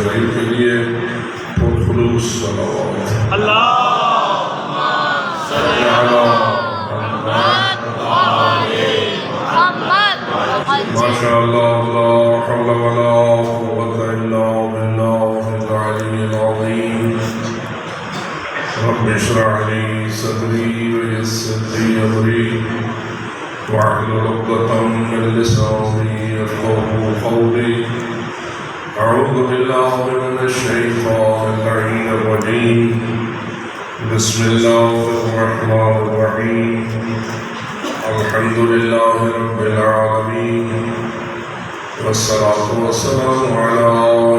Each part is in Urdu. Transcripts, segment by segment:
شریف کے لیے پرخلوص صلوات اللہم صلی علی محمد وآل محمد ماشاء اللہ لا حول ولا قوة الا باللہ العلی العظیم رب اشرح لي صدري ويسر لي امري واحلل عقدة من لساني يفقهوا قولي اعوذ بالله من الشيطان اللعين الرجيم بسم الله الرحمن الرحيم الحمد لله رب العالمين والصلاة والسلام على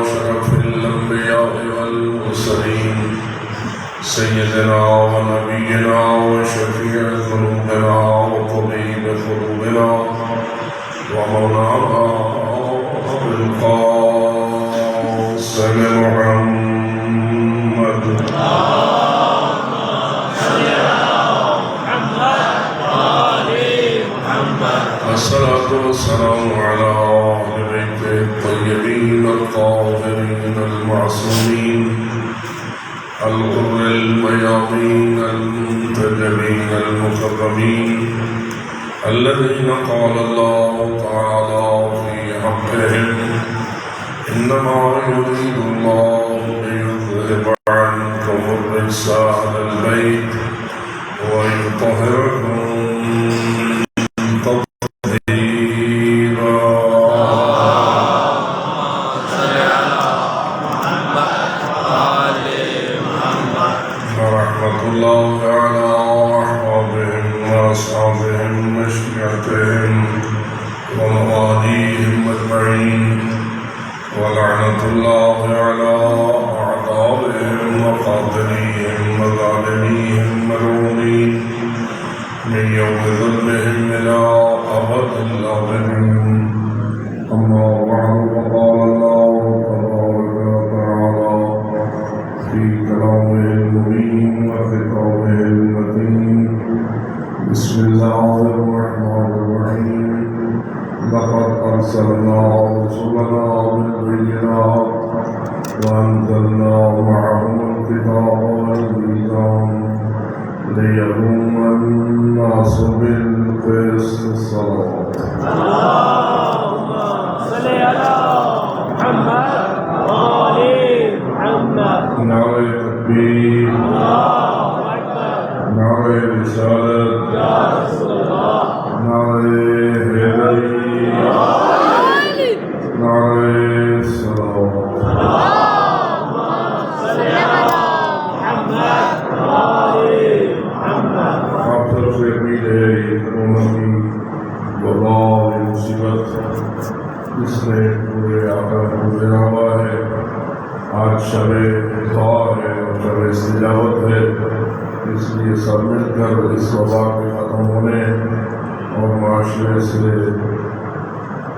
أشرف الأنبياء والمرسلين سيدنا ونبينا وشفيع ذنوبنا وطبيب قلوبنا ومولانا أبو القاسم محمد الصلاة والسلام على أهل بيت الطيبين الطاهرين المعصومين الغر الميامين المنتجبين المكرمين الذين قال الله تعالى في حقهم إنما يريد الله ليذهب عنكم الرجس أهل البيت ويطهركم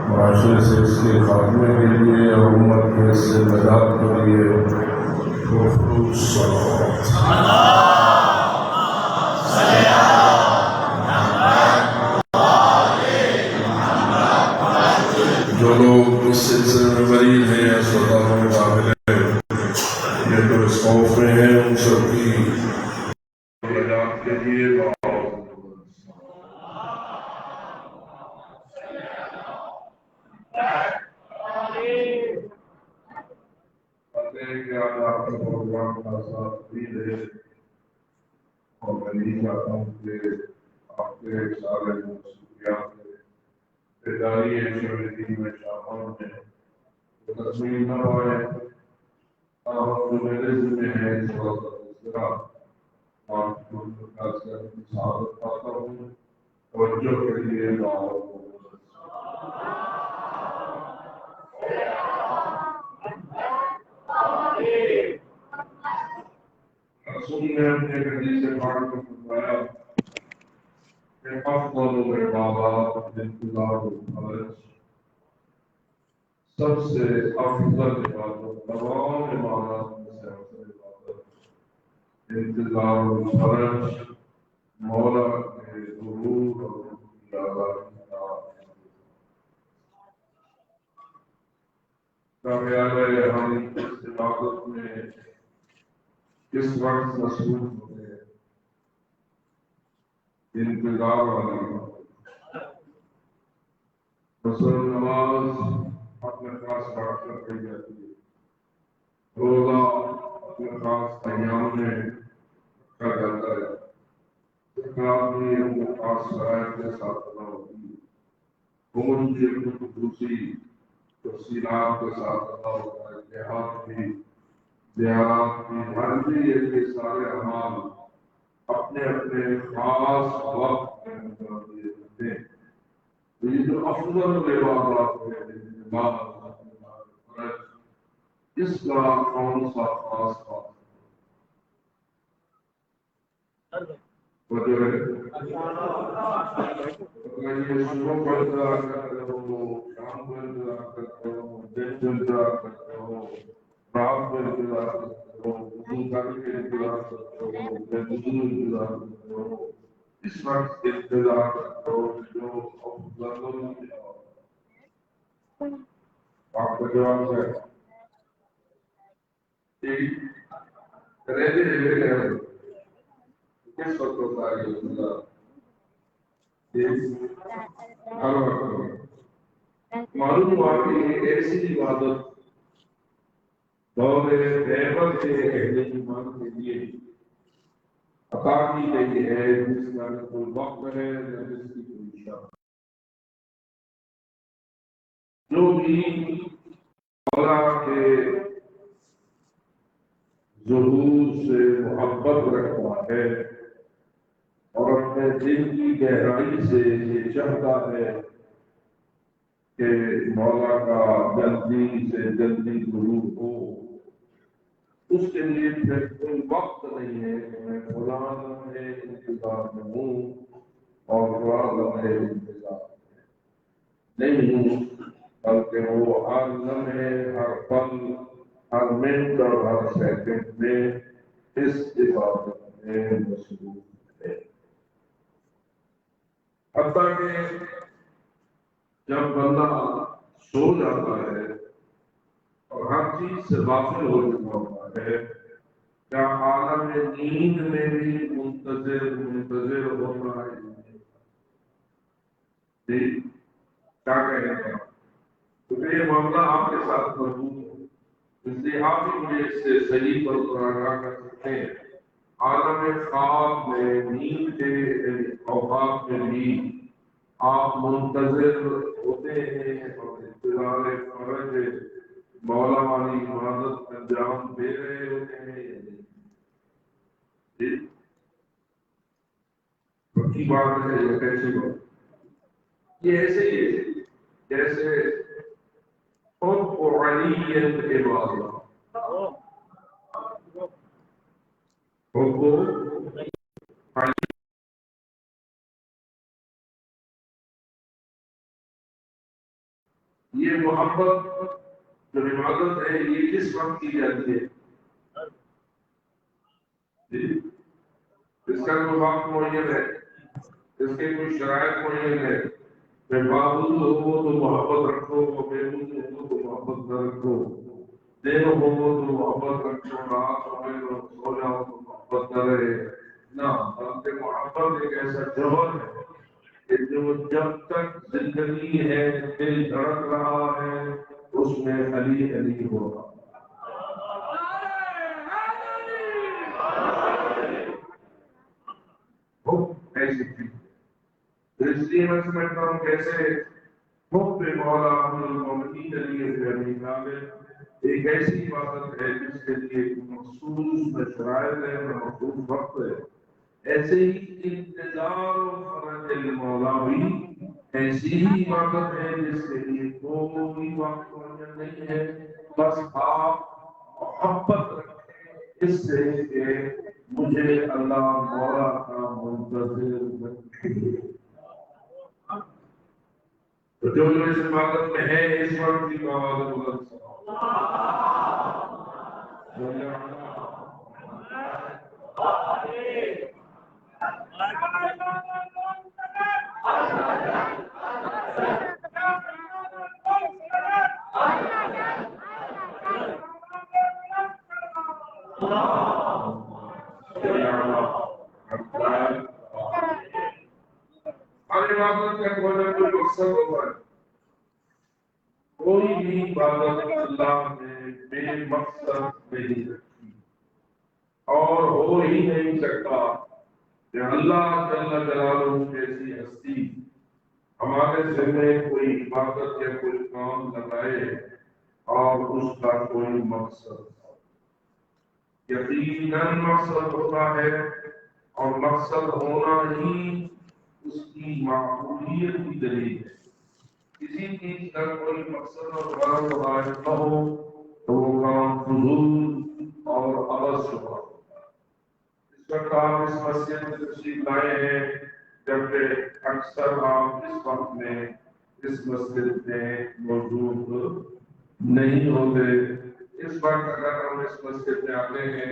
معاشرے سے اس کے خاتمے کے لیے اور امت کے اس سے نجات کے لیے خلوص صلوات جو لوگ اس سلسلے میں مریض ہیں اسپتالوں میں داخل ہیں یہ تو اس خوف میں ہیں ان سب کی نجات کے لیے اور میں نہیں چاہتا ہوں کہ آپ کے سارے مسئولیات بیداری شعبتی میں شامل ہیں تو تصویر نہ پائے آپ جو میرے ذمہ ہے اس وقت آپ کو سعادت پاتا ہوں توجہ کے لیے رسول نے اپنے حدیث پاک میں فرمایا کہ افضل العبادات انتظار الفرج سب سے افضل عبادت تمام عبادات میں سے افضل عبادت انتظار الفرج مولا کے ظہور اور کا خیال ہے ہم اس وقت مصروف ہوتے ہیں انتظار والی فجر نماز اپنے خاص بات کر دی جاتی ہے، روزہ اپنے خاص ایام میں رکھا جاتا ہے، زکوٰۃ بھی اپنے خاص شرائط کے ساتھ ادا ہوتی ہے، عمر کی اپنی خصوصی تفصیلات کے ساتھ ادا ہوتا ہے، جہاد بھی زیارات بھی ہر بھی یہ سارے اعمال اپنے اپنے خاص وقت میں انجام دیے جاتے ہیں۔ یہ جو افضل عبادات ہے اس کا کون سا خاص بات وجہ ہے؟ یہ صبح کو انتظار کرتے ہو، شام کو انتظار کرتے ہو، دن کو انتظار کرتے ہو، رات کو انتظار کرتے ہو، وضو کر کے انتظار کرتے ہو، بے وضو انتظار کرتے ہو، اس وقت انتظار کرتے ہو جو افضل آپ کا جواب ہے رہتے رہتے کس وقت ہوتا ہے یہ انتظار؟ ہر وقت معلوم ہوا کہ یہ ایسی عبادت دور غیبت کے اہل ایمان کے لیے عطا کی گئی ہے جس کا نہ کوئی وقت ہے نہ جس کی کوئی شرط۔ جو بھی مولا کے ظہور سے محبت رکھتا ہے اور اپنے دل کی گہرائی سے یہ چاہتا ہے کہ مولا کا جلدی سے جلدی ظہور ہو، اس کے لیے پھر کوئی وقت نہیں ہے کہ میں فلاں لمحے انتظار میں ہوں اور فلاں لمحے انتظار میں نہیں ہوں، بلکہ وہ ہر لمحے، ہر پل، ہر منٹ اور ہر سیکنڈ میں اس عبادت میں مصروف ہے۔ حتیٰ کہ جب بندہ سو جاتا ہے اور ہر چیز سے غافل ہو چکا ہوتا ہے، کیا عالم نیند میں بھی منتظر ہونا ہے؟ جی کیا کہیں گے؟ کیونکہ یہ معاملہ آپ کے ساتھ مربوط ہے، اس لیے آپ بھی مجھے اس سے صحیح پر آگاہ کر سکتے ہیں۔ عالم خواب میں، نیند کے اوقات میں بھی آپ منتظر ہوتے ہیں اور انتظار فرج مولا والی عبادت انجام دے رہے ہوتے ہیں یا نہیں؟ جی پکی بات ہے، یہ کیسی بات؟ یہ ایسے ہی ہے جیسے حب علی عبادت، حب علی، یہ محبت جو عبادت ہے یہ کس وقت کی جاتی ہے؟ جی اس کا کوئی وقت معین ہے، اس کے کوئی شرائط معین ہے؟ بے باوضو ہو تو محبت رکھو، بے وضو ہو تو محبت نہ رکھو، دن ہو تو محبت رکھو، رات ہو تو سو جاؤ تو محبت نہ رہے نہ، بلکہ محبت ایک ایسا جوہر ہے کہ جو جب تک زندگی ہے، دل دھڑک رہا ہے، اس میں علی علی ہوگا۔ ایسی چیز اس لیے میں سمجھتا ہوں کیسے حب مولا المومنین علی بن ابی طالب ایک ایسی عبادت ہے جس کے لیے ایک مخصوص شرائط ہے، مخصوص وقت ہے، ایسے ہی انتظار و فرج المولا بھی ایسی ہی عبادت ہے جس کے لیے کوئی وقت معین نہیں ہے، بس آپ محبت رکھیں اس سے کہ مجھے اللہ مولا کا منتظر رکھے۔ تو جو اس عبادت میں ہے اس وقت کی آواز بلند ہر عبادت کا کوئی نہ کوئی مقصد ہوتا ہے. کوئی بھی عبادت اللہ نے بے مقصد نہیں رکھی اور ہو ہی نہیں سکتا کہ اللہ جل جلالہ جیسی ہستی ہمارے ذمہ کوئی عبادت یا کوئی کام لگائے اور اس کا کوئی مقصد ہو. یقیناً مقصد ہوتا ہے اور مقصد ہونا ہی اس کی معقولیت کی دلیل ہے. کسی چیز کا کوئی مقصد اور غرض ظاہر نہ ہو تو وہ کام فضول اور عبث ہوگا. اس وقت آپ اس مسجد میں تشریف لائے ہیں جبکہ اکثر آپ اس وقت میں اس مسجد میں موجود نہیں ہوتے. اس وقت اگر ہم اس مسجد میں آتے ہیں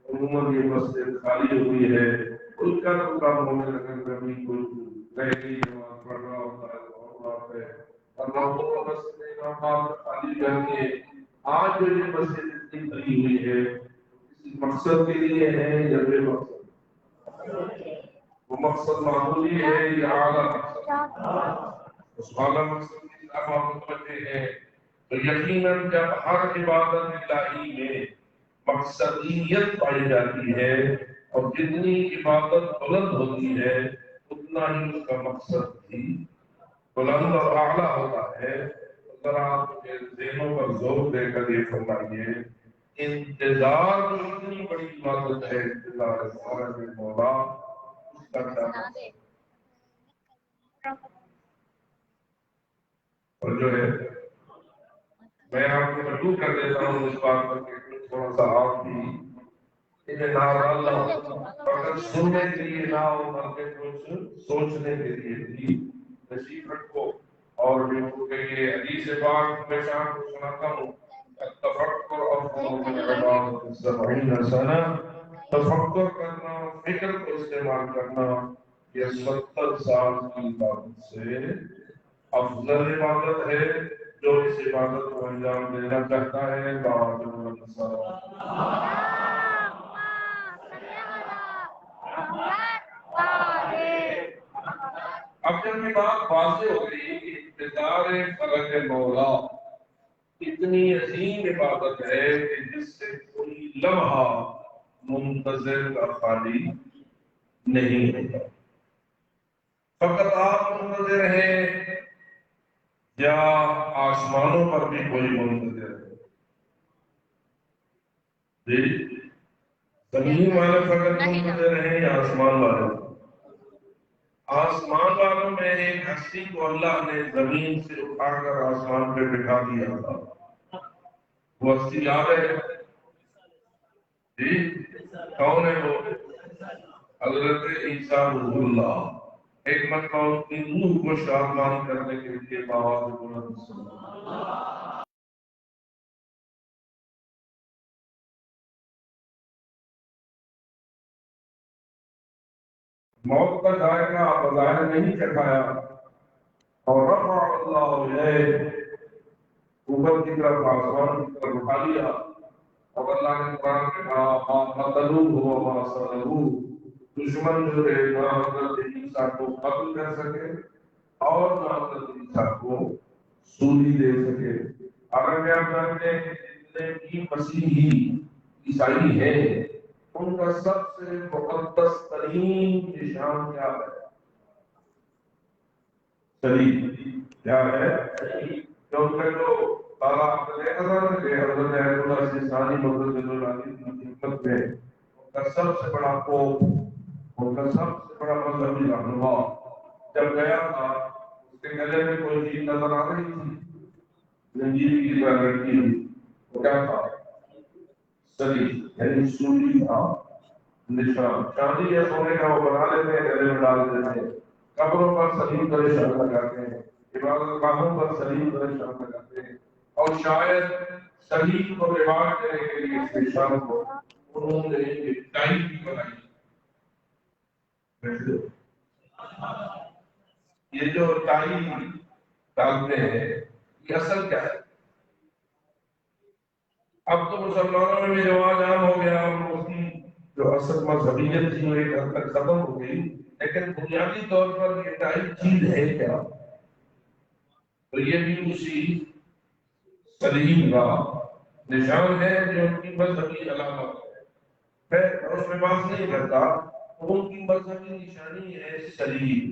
عموماً یہ مسجد خالی ہوئی ہے. اس کا تو کام ہونے لگن کبھی کوئی نئی نماز پڑھ رہا ہوتا ہے اور بات ہے اور لوگوں کو مسجد امام خالی کر کے آج جو یہ مسجد اتنی بھری ہوئی ہے کسی مقصد کے لیے ہے یا بے مقصد. وہ مقصد معمولی ہے یا اعلیٰ مقصد. اس اعلیٰ مقصد کی طرف آپ متوجہ ہیں تو یقیناً جب ہر عبادت الہی میں مقصدیت پائی جاتی ہے اور جتنی عبادت بلند ہوتی ہے اتنا ہی اس کا مقصد بھی بلند اور اعلیٰ ہوتا ہے. ذرا آپ کے ذہنوں پر زور دے کر یہ فرمائیے انتظار جو اتنی بڑی عبادت ہے انتظار فارغ مولا اس کا کیا اور جو ہے میں آپ کو مجبور کر دیتا ہوں اس بات پر کہ تھوڑا سا آپ بھی انہیں فقط سننے کے لیے نہ ہو بلکہ کچھ سوچنے کے لیے بھی تشریف رکھو. اور جو کہ یہ حدیث پاک میں شام کو سناتا ہوں التفکر افضل من عبادت 70 سنہ. تفکر کرنا فکر کو استعمال کرنا یہ 70 سال کی عبادت سے افضل عبادت ہے. جو اس عبادت کو انجام دینا چاہتا ہے بعد اب جب یہ بات واضح ہو گئی کہ انتظار فرج مولا اتنی عظیم عبادت ہے کہ جس سے کوئی لمحہ منتظر کا خالی نہیں ہوتا. فقط آپ منتظر ہیں یا آسمانوں پر بھی کوئی منتظر ہے؟ جی زمین والے فقط منتظر ہیں یا آسمان والے؟ آسمان والوں میں ایک ہستی کو اللہ نے زمین سے اٹھا کر آسمان پہ بٹھا دیا تھا. وہ ہستی یاد ہے جی کون ہے وہ؟ حضرت عیسیٰ روح اللہ. ایک مرتبہ ان کی روح کو شادمان کرنے کے لیے بآواز بلند موت کا ذائقہ بظاہر نہیں چکھایا اور رفع اللہ الیہ اوپر کی طرف آسمان کی طرف اٹھا لیا اور اللہ نے قرآن میں کہا ما قتلوہ وما صلبوہ. دشمن جو ہے نہ حضرت عیسیٰ کو قتل کر سکے اور نہ حضرت عیسیٰ کو سولی دے سکے. اگر کیا جانتے ہیں جتنے بھی مسیحی عیسائی ہیں ان کا سب سے مقدس ترین نشان کیا ہے؟ صلیب. کیا ہے؟ کیونکہ جو تعالیٰ نے دیکھا تھا کہ حضرت اللہ سیستانی مقدس اللہ کی خدمت میں ان کا سب سے بڑا خوف ان کا سب سے بڑا مذہبی رہنما جب گیا تھا اس کے گلے میں کوئی چیز نظر آ رہی تھی زنجیر کی طرح لڑکی ہوئی. وہ کیا تھا؟ صلیب یعنی سولی تھا نشان. چاندی یا سونے کا وہ بنا لیتے ہیں گلے میں ڈال دیتے ہیں. قبروں پر صلیب کا نشان لگاتے ہیں. عبادت گاہوں پر صلیب کا نشان لگاتے ہیں. اور شاید صلیب کو رواج دینے کے لیے اس نشان کو انہوں نے ایک ٹائم بھی بنائی. یہ جو ٹائم ڈالتے ہیں یہ اصل کیا ہے؟ اب تو مسلمانوں میں بھی رواج عام ہو گیا اور اس کی جو اصل مذہبیت تھی وہ ایک حد تک ختم ہو گئی، لیکن بنیادی طور پر یہ ٹائی چیز ہے کیا؟ تو یہ بھی اسی سلیم کا نشان ہے جو ان کی مذہبی علامت ہے۔ میں اس میں بات نہیں کرتا، ان کی مذہبی نشانی ہے سلیم۔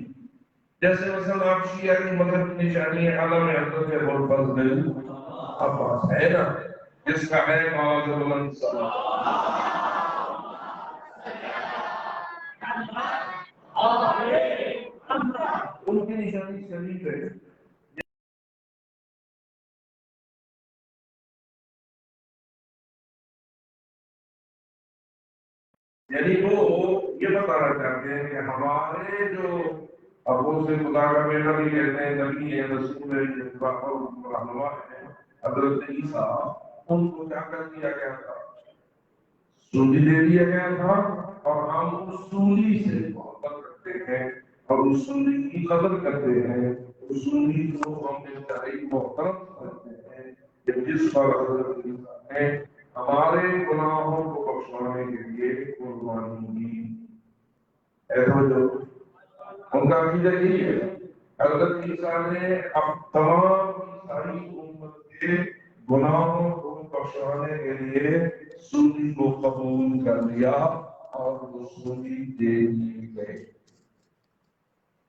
جیسے مثلا آپ شیعہ کی مذہب کی نشانی ہے علم حضرت ابوالفضل عباس، ہے نا، جس کا ہے معاذ بلند ان کی نشانی سلیم ہے۔ یعنی وہ یہ بتانا چاہتے ہیں کہ ہمارے جو ابو سے خدا کا بیٹا بھی کہتے ہیں، نبی ہے، رسول ہے، رہنما ہے، حضرت عیسیٰ، ان کو کیا کر دیا گیا تھا؟ سولی دے دیا گیا تھا، اور ہم اصولی سے محبت کرتے ہیں اور اصولی کی قدر کرتے ہیں، اصولی کو ہم انتہائی محترم کرتے ہیں کہ جس پر حضرت عیسیٰ نے ہمارے گناہوں کو بخشوانے کے لیے قربانی دی۔ ایسا جو ان کا عقیدہ یہی ہے، حضرت عیسیٰ نے اب تمام عیسائی امت کے گناہوں کو بخشوانے کے لیے سولی کو قبول کر لیا اور وہ سولی دے دی گئے۔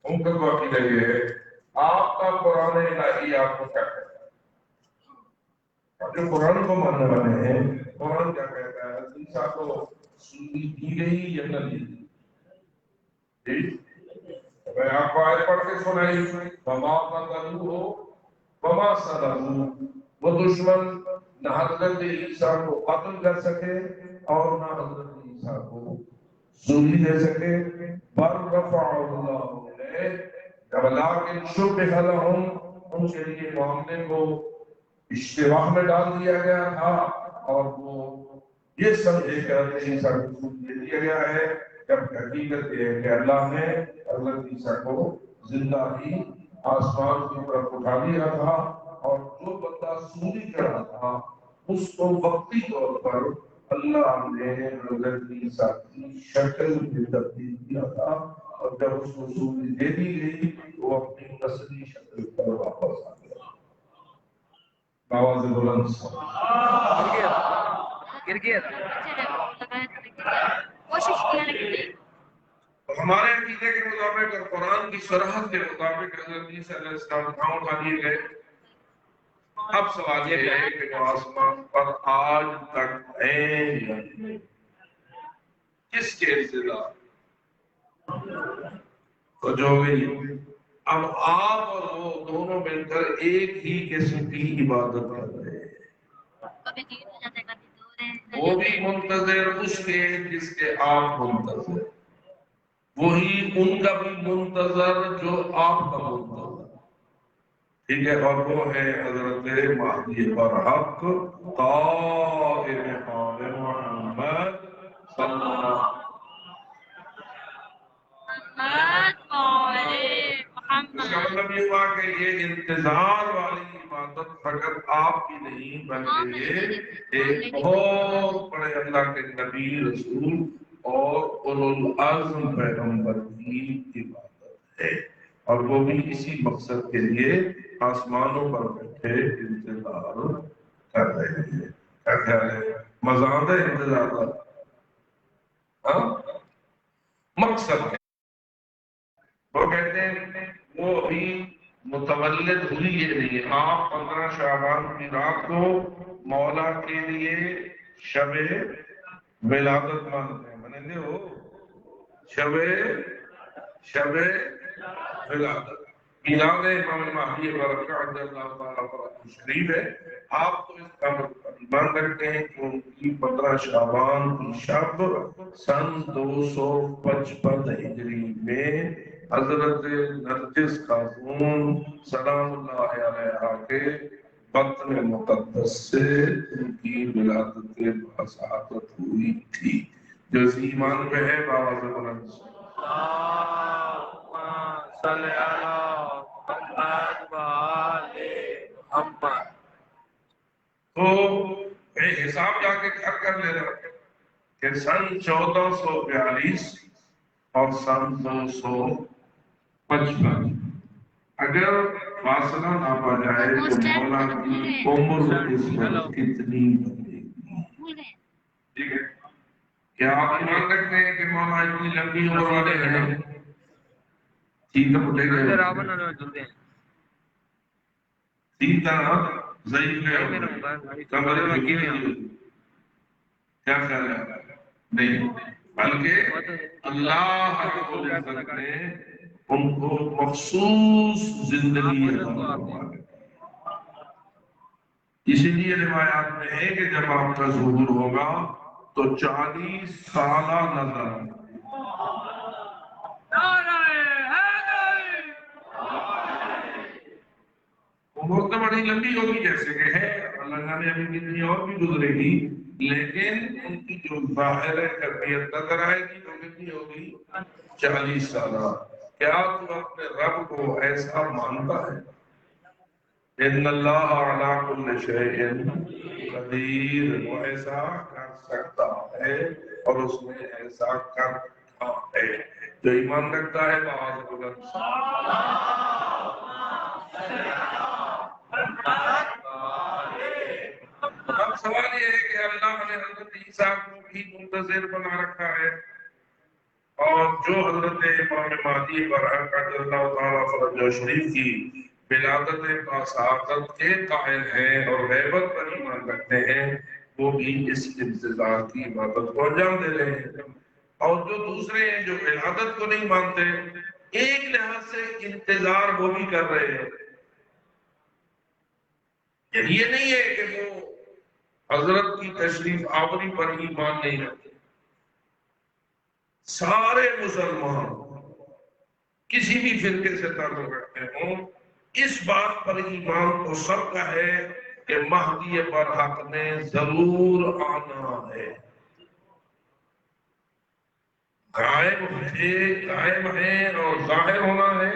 ان کا تو عقیدہ یہ ہے۔ آپ کا قرآن الہی آپ کو کیا کہتا ہے؟ جو قرآن کو ماننے والے ہیں، قرآن کیا کہتا ہے؟ عیسیٰ کو سولی دی گئی یا نہ دی گئی؟ میں آپ کو آیت پڑھ کے سنائی، وما قتلوہ وما صلبوہ، وہ دشمن نہ حضرت عیسیٰ کو قتل کر سکے اور نہ حضرت عیسیٰ کو سولی دے سکے، بل رفعہ اللہ علیہ، ولکن شبہ لہم، ان کے لیے معاملے کو اشتباہ میں ڈال دیا گیا تھا، اور وہ یہ سمجھے کہ حضرت عیسیٰ کو سولی دے دیا گیا ہے، جب حقیقت یہ ہے کہ اللہ نے حضرت عیسیٰ کو زندہ ہی آسمان کی طرف اٹھا لیا تھا، اور جو بندہ سولی چڑھا تھا اس کو وقتی طور پر اللہ نے حضرت عیسیٰ کی شکل میں تبدیل کیا تھا، اور جب اس کو سولی دے دی گئی وہ اپنی اصلی شکل پر واپس آ گیا۔ آواز بلند کوشش کیا لیکن ہمارے عقیدے کے مطابق اور قرآن کی صراحت کے مطابق حضرت عیسیٰ علیہ السلام کہاں اٹھا دیے گئے؟ اب سوال یہ ہے کہ وہ آسمان پر آج تک ہیں یا نہیں؟ کس کے انتظار؟ تو جو گئی اب آپ اور وہ دونوں مل کر ایک ہی قسم کی عبادت کر رہے ہیں، کبھی دین ہو جاتا ہے، کبھی دور ہے، وہ بھی منتظر اس کے جس کے آپ منتظر، وہی ان کا بھی منتظر جو آپ کا منتظر، ٹھیک ہے، اور وہ ہے حضرت مہدی برحق قائم مقام محمد صلی اللہ اس کا مطلب یہ ہوا کہ یہ انتظار والی عبادت فقط آپ کی نہیں بلکہ یہ ایک بہت بڑے اللہ کے نبی رسول اور اولو العزم پیغمبر کی عبادت ہے، اور وہ بھی اسی مقصد کے لیے آسمانوں پر بیٹھے انتظار کر رہے ہیں۔ کیا خیال ہے؟ مزاد ہے انتظار کا؟ ہاں مقصد ہے۔ وہ کہتے ہیں وہ ابھی متولد ہوئی یہ نہیں، آپ 15 شعبان کی رات کو مولا کے لیے شب ولادت مانتے ہیں، مانتے ہو؟ شب ولادت میلاد امام مہدی برکہ اللہ تعالیٰ پر شریف ہے، آپ تو اس کا ایمان رکھتے ہیں کہ ان کی 15 شعبان کی شب سن 255 ہجری میں حضرت نرجس خاتون سلام اللہ علیہا کے بطن مقدس سے ان کی ولادت باسعادت ہوئی تھی۔ جو اس ایمان پہ ہے باواز بلند صلی اللہ محمد، تو حساب جا کے گھر کر لینا، کہ سن 1442 اور سن 255 اگر فاصلہ ناپا جائے تو مولا کی عمر اس وقت کتنی بنے گی؟ ٹھیک ہے، کیا آپ ایمان رکھتے ہیں کہ مولا اتنی لمبی عمر والے ہیں؟ ٹھیک ہے، بٹے گئے سیدھا ضعیف گئے کمر جھکی ہوئی ہے، کیا خیال ہے؟ نہیں، بلکہ اللہ رب العزت نے ان کو مخصوص زندگی عطا فرمائی۔ اسی لیے روایات میں ہے کہ جب آپ کا ظہور ہوگا تو 40 سالہ نظر آئے۔ عمر تو بڑی لمبی ہوگی جیسے کہ ہے، اللہ جانے ابھی کتنی اور بھی گزرے گی، لیکن ان کی جو ظاہر کیفیت نظر آئے گی وہ کتنی ہوگی؟ 40 سالہ۔ کیا تو اپنے رب کو ایسا مانتا ہے؟ ان اللہ علی کل شیء قدیر، وہ ایسا کر سکتا ہے اور اس نے ایسا کر رکھا ہے۔ جو ایمان رکھتا ہے بآواز بلند اب سوال یہ ہے کہ اللہ نے حضرت عیسیٰ کو بھی منتظر بنا رکھا ہے، اور جو حضرت امام مہدی برحق اللہ تعالیٰ فرج و شریف کی ولادت باسعادت کے قائل ہیں اور غیبت پر ایمان رکھتے ہیں، وہ بھی اس انتظار کی عبادت کو انجام دے رہے ہیں۔ اور جو دوسرے ہیں جو ولادت کو نہیں مانتے، ایک لحاظ سے انتظار وہ بھی کر رہے ہیں، یہ نہیں ہے کہ وہ حضرت کی تشریف آوری پر ایمان نہیں رکھتے۔ سارے مسلمان کسی بھی فرقے سے تعلق رکھتے ہوں، اس بات پر ایمان تو سب کا ہے کہ مہدی برحق نے ضرور آنا ہے۔ قائم ہے اور ظاہر ہونا ہے،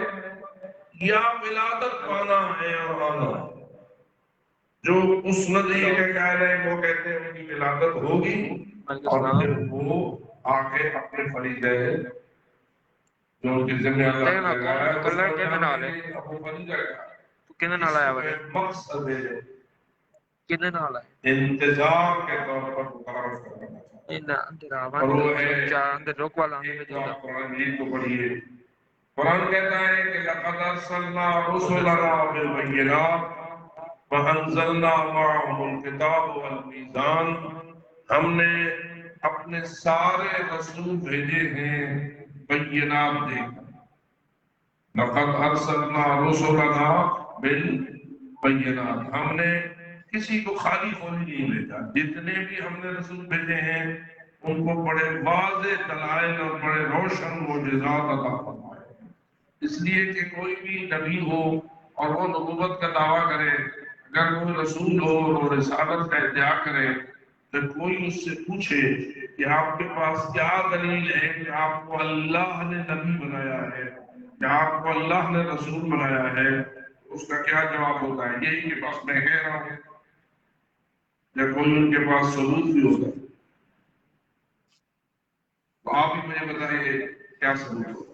یا ولادت پانا ہے اور آنا ہے۔ جو اس نظریے کے قائل ہیں وہ کہتے ہیں ان کی ولادت ہوگی اور پھر وہ آگے اپنے فریضے جو ان کے ذمہ اللہ نے لگایا ہے اس کو بنی جائے گا۔ مقصد انتظار کے طور پر مقرر کرنا اور وہ ہے قرآن مجید کو پڑھیے۔ قرآن کہتا ہے کہ لقد ارسلنا رسلنا بالبینات وانزلنا معهم الکتاب والمیزان، ہم نے اپنے سارے رسول بھیجے ہیں بینات دے کر۔ لقد ارسلنا رسلنا بالبینات، ہم نے کسی کو خالی خالی نہیں بھیجا، جتنے بھی ہم نے رسول بھیجے ہیں ان کو بڑے واضح دلائل اور بڑے روشن معجزات عطا فرمائے۔ اس لیے کہ کوئی بھی نبی ہو اور وہ نبوت کا دعویٰ کرے، اگر کوئی رسول ہو اور وہ رسالت کا ادعا کرے تو کوئی اس سے پوچھے کہ آپ کے پاس کیا دلیل ہے کہ آپ کو اللہ نے نبی بنایا ہے، کہ آپ کو اللہ نے رسول بنایا ہے، اس کا کیا جواب ہوتا ہے؟ یہی کہ بس میں کہہ رہا ہوں، یا کوئی ان کے پاس ثبوت بھی ہوتا ہے تو آپ ہی مجھے بتائیے کیا ثبوت ہوتا ہے؟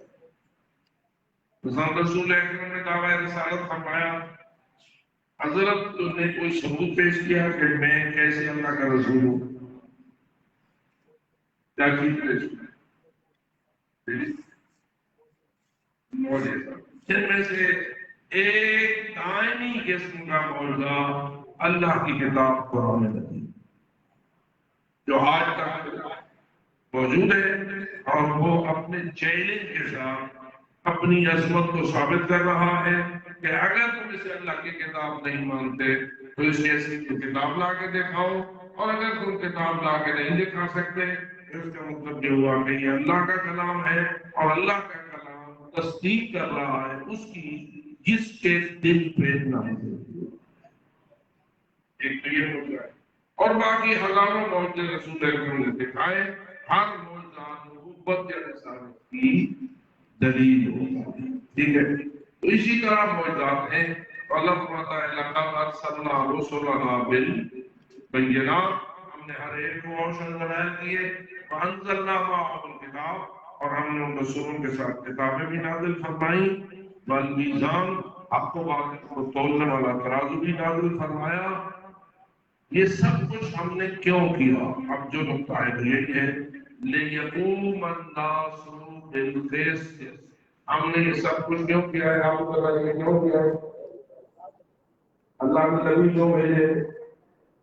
رسول اکرم نے دعویٰ رسالت فرمایا، حضرت نے کوئی ثبوت پیش کیا کہ میں کیسے اللہ کا رسول ہوں؟ کیا چیز پیش کی؟ جن میں سے ایک دائمی قسم کا معجزہ اللہ کی کتاب قرآن مجید جو آج تک موجود ہے، اور وہ اپنے چیلنج کے ساتھ اپنی عظمت کو ثابت کر رہا ہے کہ اگر تم اسے اللہ کی کتاب نہیں مانتے تو اس جیسی کتاب لا کے دکھاؤ، اور اگر تم کتاب لا کے نہیں دکھا سکتے تو اس کا مطلب یہ ہوا کہ یہ اللہ کا کلام ہے، اور اللہ کا کلام تصدیق کر رہا ہے اس کی جس کے دل پہ نہ ایک تو یہ معجزہ ہے، اور باقی ہزاروں معجزے رسول اکرم نے دکھائے، ہر معجزہ نبوت یا رسالت کی دلیل ہوتا ہے۔ ٹھیک ہے، تو اسی طرح معجزات ہیں۔ اللہ فرماتا ہے لقد ارسلنا رسلنا بالبینات، ہم نے ہر ایک کو روشن ظاہر کیے، وانزلنا معهم الکتاب، اور ہم نے ان رسولوں کے ساتھ کتابیں بھی نازل فرمائیں، والمیزان، حق و باطل کو تولنے والا ترازو بھی نازل فرمایا۔ یہ سب کچھ ہم نے کیوں کیا؟ اب جو نقطہ ہے یہ ہے لِيَقُومَ النَّاسُ بِالْقِسْطِ، ہم نے یہ سب کچھ کیوں کیا ہے؟ آپ کو بتائیے کیوں کیا ہے؟ اللہ کے نبی کیوں بھیجے،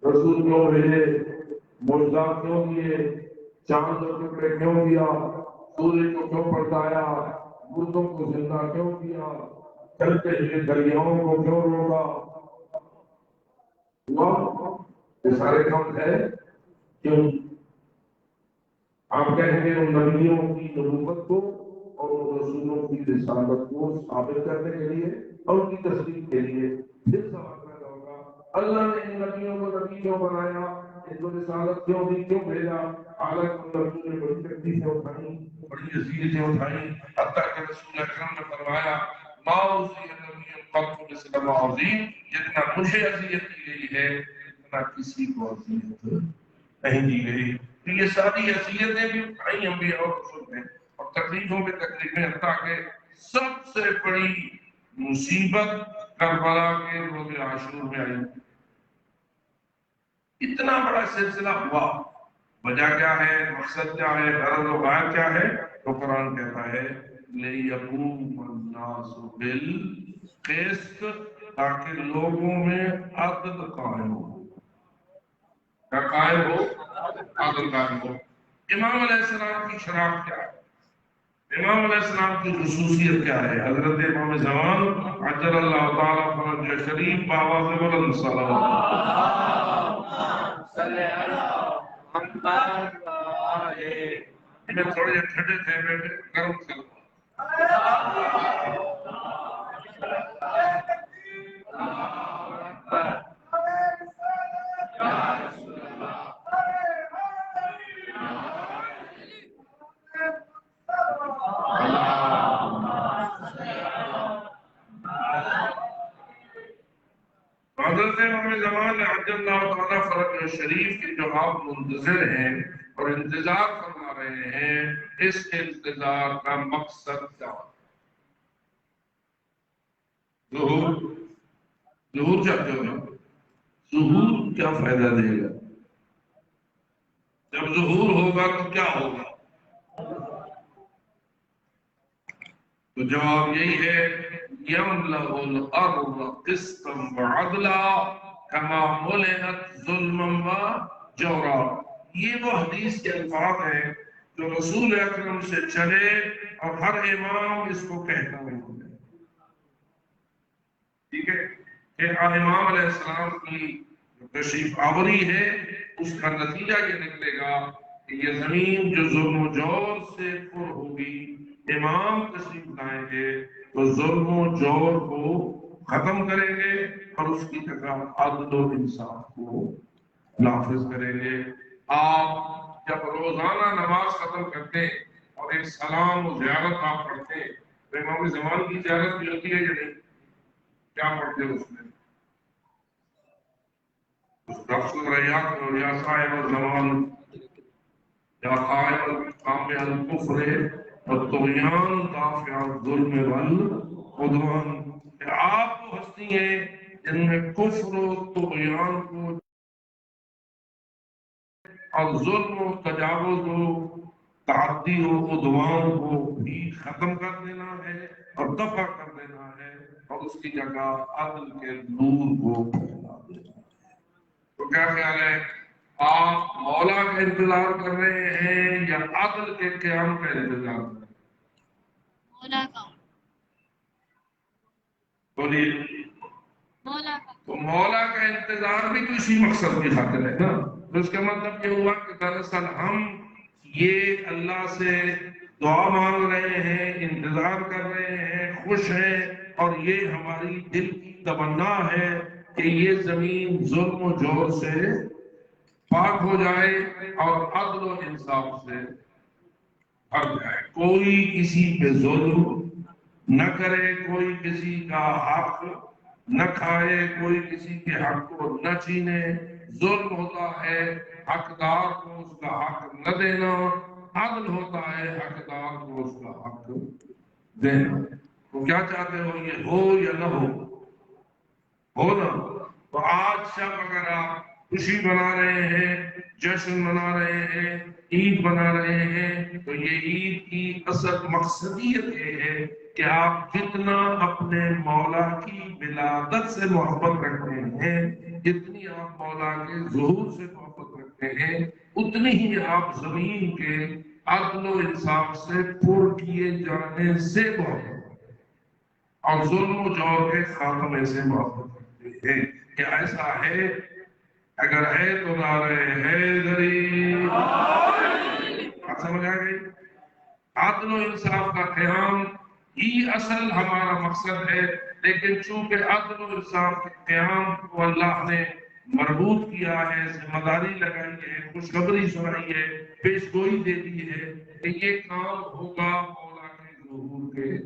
رسول کیوں بھیجے، معجزات کیوں دیے، چاند اور ٹکڑے کیوں دیا، سورج کو کیوں پلٹایا، مردوں کو زندہ کیوں کیا، چلتے ہوئے دریاؤں کو کیوں روکا؟ یہ سارے کام ہے کیوں؟ آپ کہیں گے ان نبیوں کی نبوت کو اور ان رسولوں کی رسالت کو ثابت کرنے کے لیے اور ان کی تصدیق کے لیے پھر سوال پیدا ہوگا، اللہ نے ان نبیوں کو نبی کیوں بنایا، ان کو رسالت کیوں دی، کیوں بھیجا؟ حالانکہ ان نبیوں نے بڑی تکلیفیں اٹھائیں، بڑی اذیتیں اٹھائیں، حتیٰ کہ رسول اکرم نے فرمایا ما اوذی نبی قط مثل ما عظیم، جتنا مجھے اذیت کی گئی ہے اتنا کسی کو اذیت نہیں دی گئی۔ تو یہ ساری اذیتیں بھی اٹھائی انبیاء اور رسول نے، اور تکلیفوں پہ تکلیفیں، حتیٰ کہ سب سے بڑی مصیبت کربلا کے روز عاشور میں آئی۔ اتنا بڑا سلسلہ ہوا، وجہ کیا ہے، مقصد کیا ہے، غرض و غایت کیا ہے؟ تو قرآن کہتا ہے لِيَقُومَ النَّاسُ بِالْقِسْطِ، تاکہ لوگوں میں عدل قائم ہو۔ کیا قائم ہو؟ عدل قائم ہو۔ امام علیہ السلام کی شرافت کیا ہے؟ امام علیہ السلام کی خصوصیت کیا ہے؟ حضرت امام زمان عجل اللہ تعالیٰ فرج شریف بآواز بلند صلوات صلی اللہ محمد وآلہ، انہیں تھوڑے ٹھنڈے تھے بیٹے، گرم سے حضرت امام زمان عجل اللہ تعالیٰ فرج شریف کے جو آپ منتظر ہیں اور انتظار فرما رہے ہیں، اس انتظار کا مقصد کیا؟ ظہور چاہتے ہو؟ ظہور کیا فائدہ دے گا؟ جب ظہور ہوگا تو کیا ہوگا؟ تو جواب یہی ہے يَمْلَأُ الْأَرْضَ قِسْطًا وَعَدْلًا كَمَا مُلِئَتْ ظُلْمًا وَجَوْرًا۔ یہ وہ حدیث کے الفاظ ہیں جو رسول اکرم سے چلے اور ہر امام اس کو کہتا ہے۔ ٹھیک ہے کہ امام علیہ السلام کی تشریف آوری ہے، اس کا نتیجہ یہ نکلے گا کہ یہ زمین جو ظلم و جور سے پر ہوگی، امام تشریف لائیں گے تو ظلم و جور کو ختم کریں گے اور اس کی جگہ عدل و انصاف کو نافذ کریں گے۔ آپ جب روزانہ نماز ختم کرتے اور ایک سلام و زیارت آپ پڑھتے تو امام زمان کی زیارت بھی ہوتی ہے یا نہیں؟ کیا پڑھتے اس میں؟ یا صاحب الزمان یا قائم القام الکفر والطغیان دافع الظلم والعدوان، کہ آپ کو ہستی ہیں جن میں کفر و طغیان کو اور ظلم و تجاوز و تعدی و عدوان کو بھی ختم کر دینا ہے اور دفع کر دینا ہے اور اس کی جگہ عدل کے نور کو پھیلا دینا ہے۔ تو کیا خیال ہے، آپ مولا کا انتظار کر رہے ہیں یا عدل کے قیام کا انتظار کر رہے ہیں؟ مولا کا۔ بولیے۔ مولا کا۔ تو مولا کا انتظار بھی تو اسی مقصد کی خاطر ہے نا۔ تو اس کا مطلب یہ ہوا کہ دراصل ہم یہ اللہ سے دعا مانگ رہے ہیں، انتظار کر رہے ہیں، خوش ہیں، اور یہ ہماری دل کی تمنا ہے کہ یہ زمین ظلم و جور سے پاک ہو جائے اور عدل و انصاف سے بھر جائے، کوئی کسی پہ ظلم نہ کرے، کوئی کسی کا حق نہ کھائے، کوئی کسی کے حق کو نہ چھینے، ظلم ہوتا ہے حقدار کو اس کا حق نہ دینا، عدل ہوتا ہے حقدار کو اس کا حق دینا۔ تو کیا چاہتے ہو، یہ ہو یا نہ ہو نا؟ تو آج سب اگر آپ خوشی منا رہے ہیں، جشن منا رہے ہیں، عید منا رہے ہیں، تو یہ عید کی اصل مقصدیت یہ ہے کہ آپ جتنا اپنے مولا کی ولادت سے محبت رکھتے ہیں، جتنی آپ مولا کے ظہور سے محبت رکھتے ہیں، اتنی ہی آپ زمین کے عدل و انصاف سے پر کیے جانے سے محبت رکھتے ہیں اور ظلم و جور کے خاتمے سے محبت رکھتے ہیں۔ کیا ایسا ہے؟ اگر ہے تو نعرہ حیدری بات سمجھ آ گئی؟ عدل و انصاف کا قیام ہی اصل ہمارا مقصد ہے، لیکن چونکہ عدل و انصاف کے قیام کو اللہ نے مربوط کیا ہے، ذمہ داری لگائی ہے، خوشخبری سنائی ہے، پیش گوئی دے دی ہے کہ یہ کام ہوگا مولا کے ظہور کے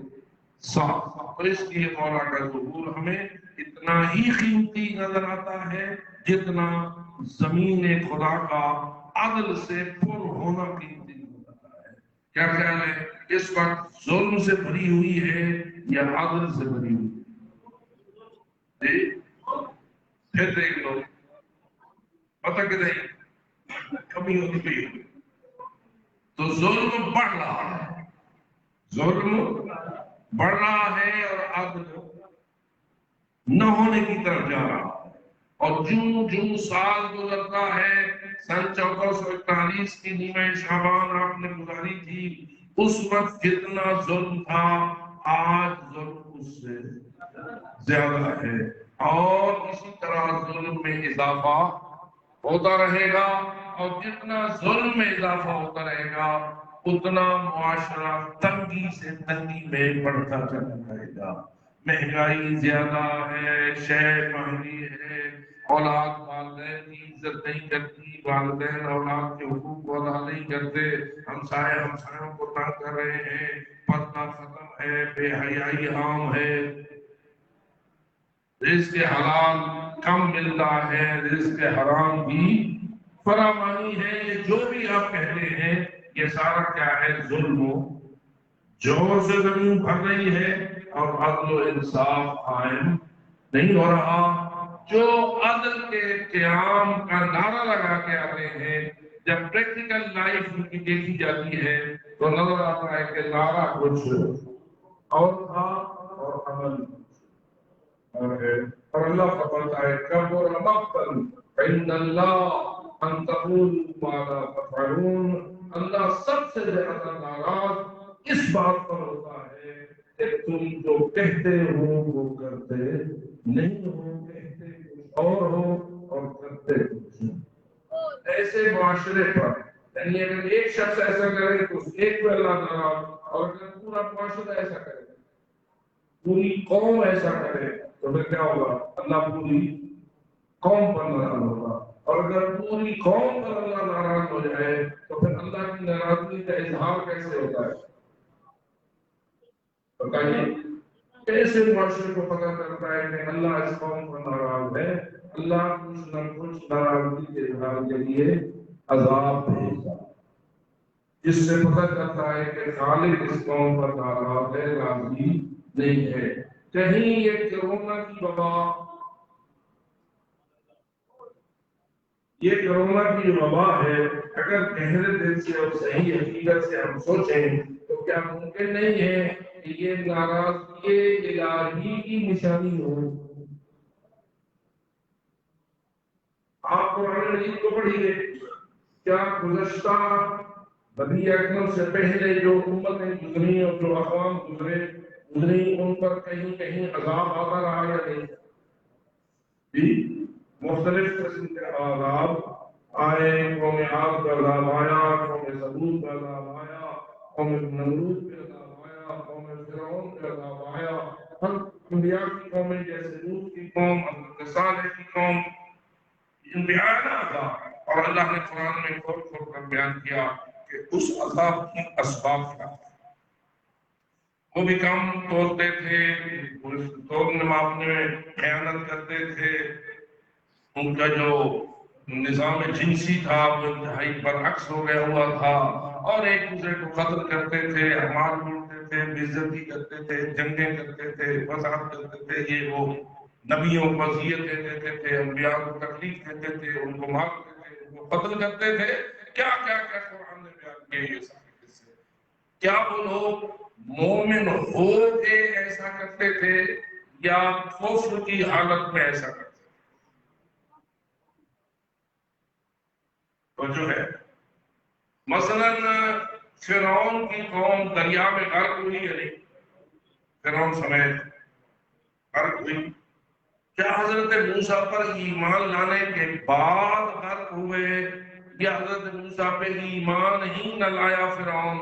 ساتھ، اور اس لیے مولا کا ظہور ہمیں اتنا ہی قیمتی نظر آتا ہے جتنا زمین خدا کا عدل سے پر ہونا قیمتی نظر آتا ہے۔ کیا خیال ہے، اس وقت ظلم سے بھری ہوئی ہے یا عدل سے بھری ہوئی ہے؟ پھر دیکھ لو، پتہ کہ نہیں کمی ہوتی پئی ہے تو ظلم بڑھ رہا ہے، ظلم بڑھ رہا ہے اور عدل نہ ہونے کی طرف جا رہا ہے۔ اور جوں جوں سال گزرتا ہے، سن 1441 کی نیمہ شعبان آپ نے گزاری تھی، اس وقت جتنا ظلم تھا آج ظلم اس سے زیادہ ہے، اور اسی طرح ظلم میں اضافہ ہوتا رہے گا، اور جتنا ظلم میں اضافہ ہوتا رہے گا اتنا معاشرہ تنگی سے تنگی میں بڑھتا چلا جائے گا۔ مہنگائی زیادہ ہے، شے مہنگی ہے، اولاد والدین کی عزت نہیں کرتی، والدین اولاد کے حقوق کو ادا نہیں کرتے، ہمسائے ہمسایوں کو تنگ کر رہے ہیں، پردہ ختم ہے، بے حیائی عام ہے، رزق حلال کم ملتا ہے، رزق حرام بھی فراوانی ہے۔ یہ جو بھی آپ کہتے ہیں یہ سارا کیا ہے؟ ظلم و جور سے زمین بھر رہی ہے اور عدل و انصاف قائم نہیں ہو رہا۔ جو عدل کے قیام کا نعرہ لگا کے آتے ہیں، جب پریکٹیکل لائف ان کی دیکھی جاتی ہے تو نظر آتا ہے کہ نعرہ کچھ اور تھا اور عمل اور اللہ فرماتا ہے کبر مقتا عند اللہ ان تقولوا ما لا تفعلون۔ اللہ سب سے زیادہ ناراض اس بات پر ہوتا ہے کہ تم جو کہتے ہو وہ کرتے نہیں ہو، کہتے کچھ اور ہو اور کرتے کچھ ایسے معاشرے پر، یعنی اگر ایک شخص ایسا کرے تو ایک پہ اللہ ناراض، اور اگر پورا معاشرہ ایسا کرے، پوری قوم ایسا کرے تو پھر کیا ہوگا؟ اللہ پوری قوم پر ناراض ہوگا، اور اگر پوری قوم پر اللہ ناراض ہو جائے تو پھر اللہ کی ناراضگی کا اظہار کیسے ہوتا ہے؟ بتائیے کیسے معاشرے کو پتہ چلتا ہے کہ اللہ اس قوم پر ناراض ہے؟ اللہ کچھ نہ کچھ ناراضگی کے اظہار کے لیے عذاب بھیجتا ہے، جس سے پتہ چلتا ہے کہ خالق اس قوم پر ناراض ہے، راضی نہیں ہے۔ کہیں یہ کرونا کی وبا، یہ کرونا کی وبا ہے، اگر گہرے دل سے اور صحیح حقیقت سے ہم سوچیں تو کیا ممکن نہیں ہے کہ یہ ناراضگی الہی کی نشانی ہو؟ آپ قرآن مجید کو پڑھیے، کیا گزشتہ نبی اکرم سے پہلے جو امتیں گزری اور جو اقوام گزری ان پر کہیں کہیں عذاب آتا رہا یا نہیں؟ بھی مختلف قسم کے عذاب آئے، قوم عاد کا عذاب آیا، قوم ثمود کا عذاب آیا، قوم نمرود کا عذاب آیا، قوم فرعون کا عذاب آیا، ہر انبیاء کی قومیں جیسے لوط کی قوم، حضرت صالح کی قوم، انبیاء کا عذاب، اور اللہ نے قرآن میں کھول کھول کر بیان کیا کہ اس عذاب کی اسباب کیا ہیں۔ وہ بھی کام توڑتے تھے، توڑنے معاملے میں خیانت کرتے تھے، ان کا جو نظام جنسی تھا وہ انتہائی برعکس ہو گیا ہوا تھا، اور ایک دوسرے کو قتل کرتے تھے، اعمال لوٹتے تھے، بے عزتی کرتے تھے، جنگیں کرتے تھے، فساد کرتے تھے، یہ وہ نبیوں کو اذیت دیتے تھے، انبیاء کو تکلیف دیتے تھے، ان کو مارتے تھے، ان کو قتل کرتے تھے، کیا کیا کیا قرآن نے بیان کیا یہ سارے قصے۔ کیا وہ لوگ مومن ہو کے ایسا کرتے تھے یا کفر کی حالت میں ایسا کرتے تھے؟ تو جو ہے مثلا فرعون کی قوم دریا میں غرق ہوئی ہے، نہیں فرعون سمیت غرق ہوئی، کیا حضرت موسیٰ پر ایمان لانے کے بعد غرق ہوئے یا حضرت موسیٰ پہ ایمان ہی نہ لایا فرعون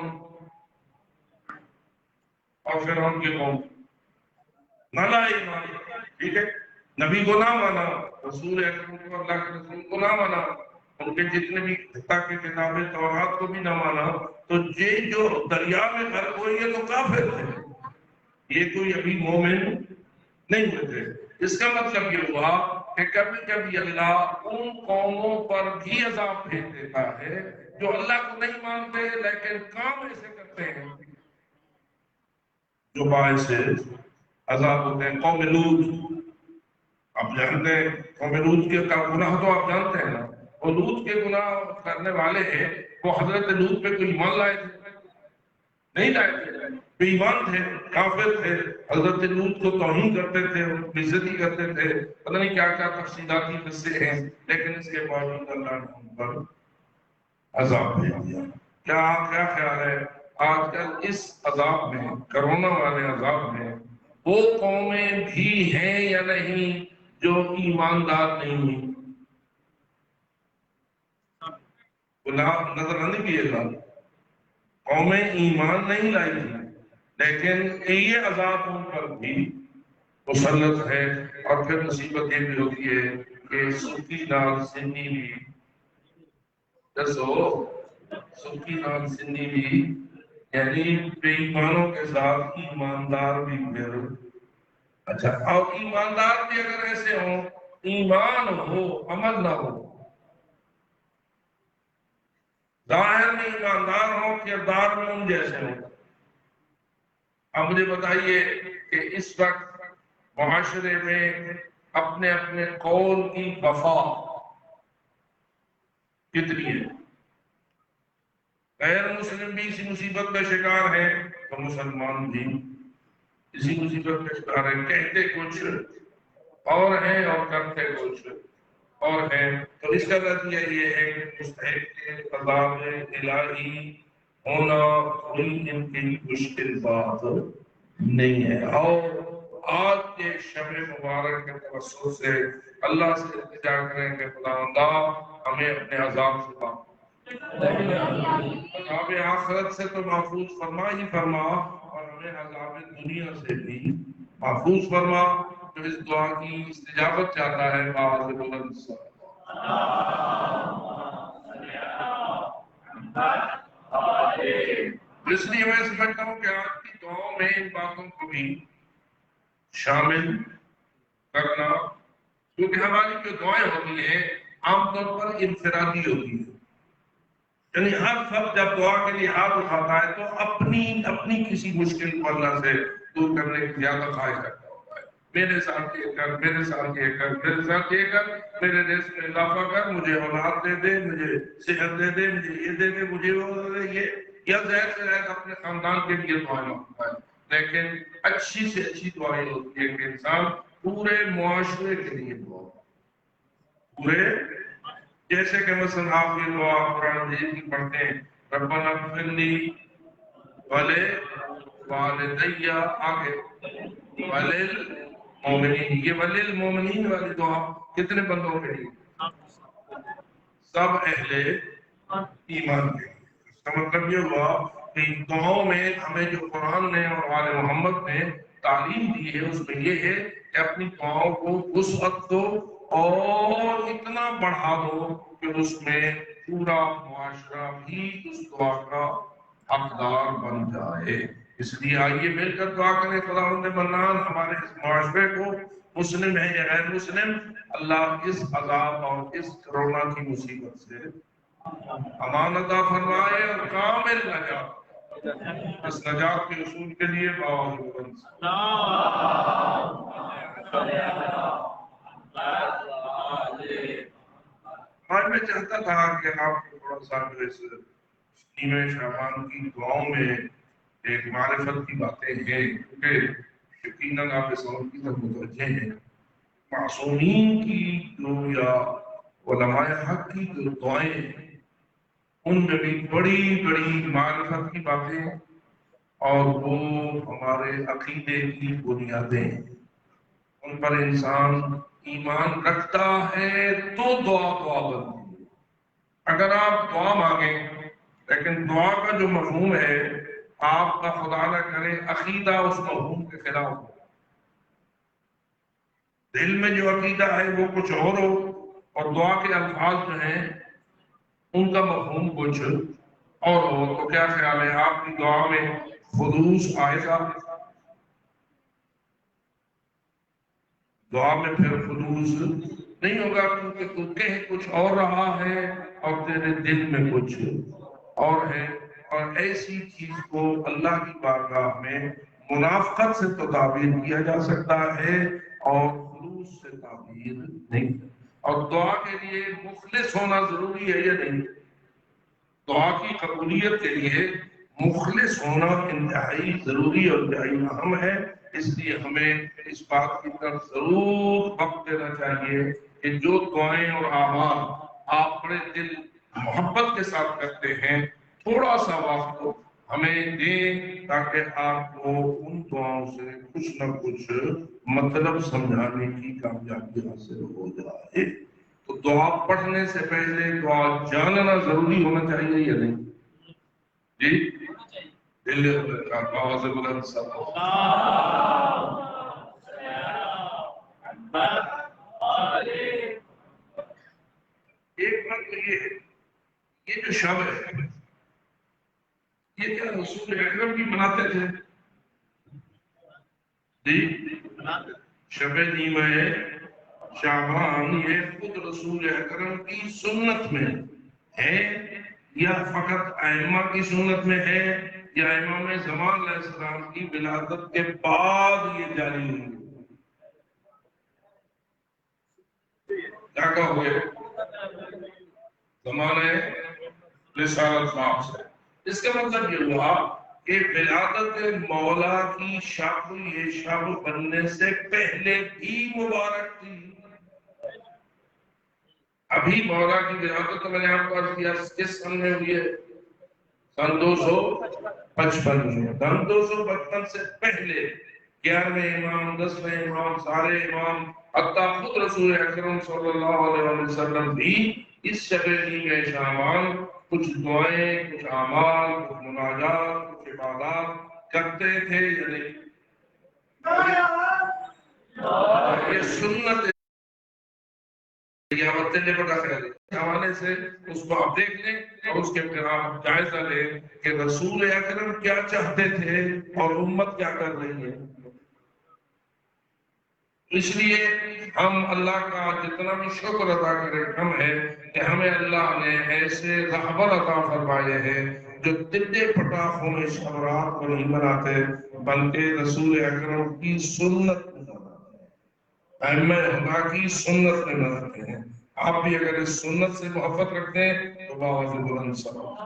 اور فرعون کی قوم نہ لائے ایمان؟ ٹھیک ہے، نبی کو نہ مانا، رسول اکرم کو، اللہ کے رسول کو نہ مانا، ان کے جتنے بھی کی کتابیں تورات کو بھی نہ مانا، تو یہ جو دریا میں غرق ہوئی ہے تو کافر تھے، یہ کوئی ابھی مومن نہیں ہوئے تھے۔ اس کا مطلب یہ ہوا کہ کبھی کبھی اللہ ان قوموں پر بھی عذاب بھیج دیتا ہے جو اللہ کو نہیں مانتے لیکن کام ایسے کرتے ہیں جو باعث عذاب ہوتے ہیں۔ قوم لوط، آپ جانتے ہیں قوم لوط کے گناہ تو آپ جانتے ہیں نا، وہ لوط کے گناہ کرنے والے ہیں، وہ حضرت لوط پہ کوئی ایمان لائے تھے؟ نہیں لائے تھے، بے ایمان تھے، کافر تھے، حضرت لوط کو توہین کرتے تھے، ان کی عزتی کرتے تھے، پتہ نہیں کیا کیا تفصیلاتی قصے ہیں، لیکن اس کے باوجود اللہ نے ان پر عذاب بھیج دیا۔ کیا خیال ہے آج کل اس عذاب میں، کرونا والے عذاب میں، وہ قومیں بھی ہیں یا نہیں جو ایماندار نہیں ہیں؟ نظر آنے کی یہ بات، قومیں ایمان نہیں لائی تھی لیکن یہ عذاب ان پر بھی مسلط ہے۔ اور پھر مصیبت یہ بھی ہوتی ہے کہ سکی نال سنی بھی سکی نال سنی بھی، یعنی بے ایمانوں کے ساتھ ایماندار بھی پھر اچھا، اور ایماندار بھی اگر ایسے ہوں، ایمان ہو عمل نہ ہو، ظاہر میں ایماندار ہوں کردار میں ان جیسے ہوں۔ اب مجھے بتائیے کہ اس وقت معاشرے میں اپنے اپنے قول کی وفا کتنی ہے؟ غیر مسلم بھی اسی مصیبت کا شکار ہیں تو مسلمان بھی اسی مصیبت کا شکار ہیں، کہتے کچھ اور ہیں اور کرتے کچھ اور ہیں۔ تو اس کا نتیجہ یہ ہے کہ مستحق عذاب الہی ہونا کوئی ان کی مشکل بات نہیں ہے۔ اور آج کے شب مبارک کے توسط سے اللہ سے التجا کریں کہ خداوندہ ہمیں اپنے عذاب سے عذاب آخرت سے تو محفوظ فرما ہی فرما، اور ہمیں عذاب دنیا سے بھی محفوظ فرما۔ جو اس دعا کی استجابت چاہتا ہے آواز بلند سے اس لیے میں سمجھتا ہوں کہ آپ کی دعاؤں میں ان باتوں کو بھی شامل کرنا، کیونکہ ہماری جو دعائیں ہوتی ہیں عام طور پر انفرادی ہوتی ہیں، یعنی ہر فرد جب دعا کے لیے ہاتھ اٹھاتا ہے تو اپنی کسی مشکل کو اللہ سے دور کرنے کی زیادہ خواہش کرتا ہوتا ہے۔ میرے ساتھ یہ کر، میرے ساتھ یہ کر، میرے ساتھ یہ کر، میرے رزق میں اضافہ کر، مجھے اولاد دے دے، مجھے صحت دے دے، مجھے یہ دے دے، مجھے وہ دے دے، یہ یا زہر سے زہر اپنے خاندان کے لیے دعائیں مانگتا ہے۔ لیکن اچھی سے اچھی دعائیں ہوتی ہے کہ انسان پورے معاشرے کے لیے دعا، پورے، جیسے کہ مثلا آپ یہ دعا قرآن مجید کی پڑھتے ہیں، ربنا اغفر لی ولوالدی آگے وللمؤمنین، یہ وللمؤمنین والی دعا کتنے بندوں کے لیے؟ سب اہل ایمان کے۔ اس کا مطلب یہ ہوا کہ دعاؤں میں ہمیں جو قرآن نے اور آل محمد نے تعلیم دی ہے اس میں یہ ہے کہ اپنی دعاؤں کو وسعت دو اور اتنا بڑھا دو کہ اس میں پورا معاشرہ بھی اس دعا کا حقدار بن جائے۔ اس لیے آئیے مل کر دعا کریں، خداوند منان ہمارے اس معاشرے کو مسلم ہے یا غیر مسلم، اللہ اس عذاب اور اس کرونا کی مصیبت سے امان عطا فرمائے اور کامل نجات۔ اس نجات کے اصول کے لیے آج میں چاہتا تھا کہ آپ کو تھوڑا سا اس نیمہ شعبان کی دعاؤں میں ایک معرفت کی باتیں ہیں، کیونکہ یقیناً آپ اس وقت کی طرف متوجہ ہیں۔ معصومین کی جو یا علماء حق کی جو دعائیں ہیں ان میں بھی بڑی بڑی معرفت کی باتیں اور وہ ہمارے عقیدے کی بنیادیں ہیں، ان پر انسان ایمان رکھتا ہے تو دعا بنتی ہے۔ اگر آپ دعا مانگیں لیکن دعا کا جو مفہوم ہے آپ کا خدا نہ کرے عقیدہ اس مفہوم کے خلاف ہو، دل میں جو عقیدہ ہے وہ کچھ اور ہو اور دعا کے الفاظ جو ہیں ان کا مفہوم کچھ اور ہو، تو کیا خیال ہے آپ کی دعا میں خلوص آئے گا؟ دعا میں پھر خلوص نہیں ہوگا، کیونکہ تو کہہ کچھ اور رہا ہے اور تیرے دل میں کچھ اور ہے، اور ایسی چیز کو اللہ کی بارگاہ میں منافقت سے تو تعبیر کیا جا سکتا ہے اور خلوص سے تعبیر نہیں۔ اور دعا کے لیے مخلص ہونا ضروری ہے یا نہیں؟ دعا کی قبولیت کے لیے مخلص ہونا انتہائی ضروری اور انتہائی اہم ہے، اس لیے ہمیں اس بات کی طرف ضرور وقت دینا چاہیے کہ جو دعائیں اور اعمال آپ بڑے دل محبت کے ساتھ کرتے ہیں تھوڑا سا وقت ہمیں دیں تاکہ آپ کو ان دعاؤں سے کچھ نہ کچھ مطلب سمجھانے کی کامیابی حاصل ہو جائے۔ تو دعا پڑھنے سے پہلے دعا جاننا ضروری ہونا چاہیے یا نہیں؟ جی دل آواز بلند ایک بات تو یہ ہے، یہ جو شب ہے یہ کیا رسول اکرم بھی مناتے تھے؟ جی شب نیمہ شعبان یہ خود رسول اکرم کی سنت میں ہے یا فقط ائمہ کی سنت میں ہے یا امام زمان علیہ السلام کی ولادت کے بعد یہ جاری ہوئی؟ کیا کہو گے؟ زمانے رسالت نام سے، اس کا مطلب یہ ہوا کہ ولادت مولا کی شب یہ شب بننے سے پہلے بھی مبارک تھی۔ ابھی مولا کی ولادت تو میں نے آپ کو عرض کیا کس سن میں ہوئی ہے؟ سن 255 میں۔ سن 255 سے پہلے 11ویں امام 10ویں امام سارے امام حتیٰ خود رسول اکرم صلی اللہ علیہ وسلم بھی اس شب نیمہ شعبان کچھ دعائیں، کچھ اعمال، کچھ مناجات، کچھ عبادات کرتے تھے یا نہیں؟ یہ سنت حوالے سے اس کو آپ دیکھ لیں اور اس کے پھر آپ جائزہ لیں کہ رسول اکرم کیا چاہتے تھے اور امت کیا کر رہی ہے۔ اس لیے ہم اللہ کا جتنا بھی شکر ادا کریں کم ہے کہ ہمیں اللہ نے ایسے رہبر عطا فرمائے ہیں جو ٹڈے پٹاخوں میں شب رات کو نہیں مناتے بلکہ رسول اکرم کی سنت میں مناتے ہیں، ائمہ خدا کی سنت میں مناتے ہیں۔ آپ بھی اگر اس سنت سے محبت رکھتے ہیں تو باوجہ بلند صلوات۔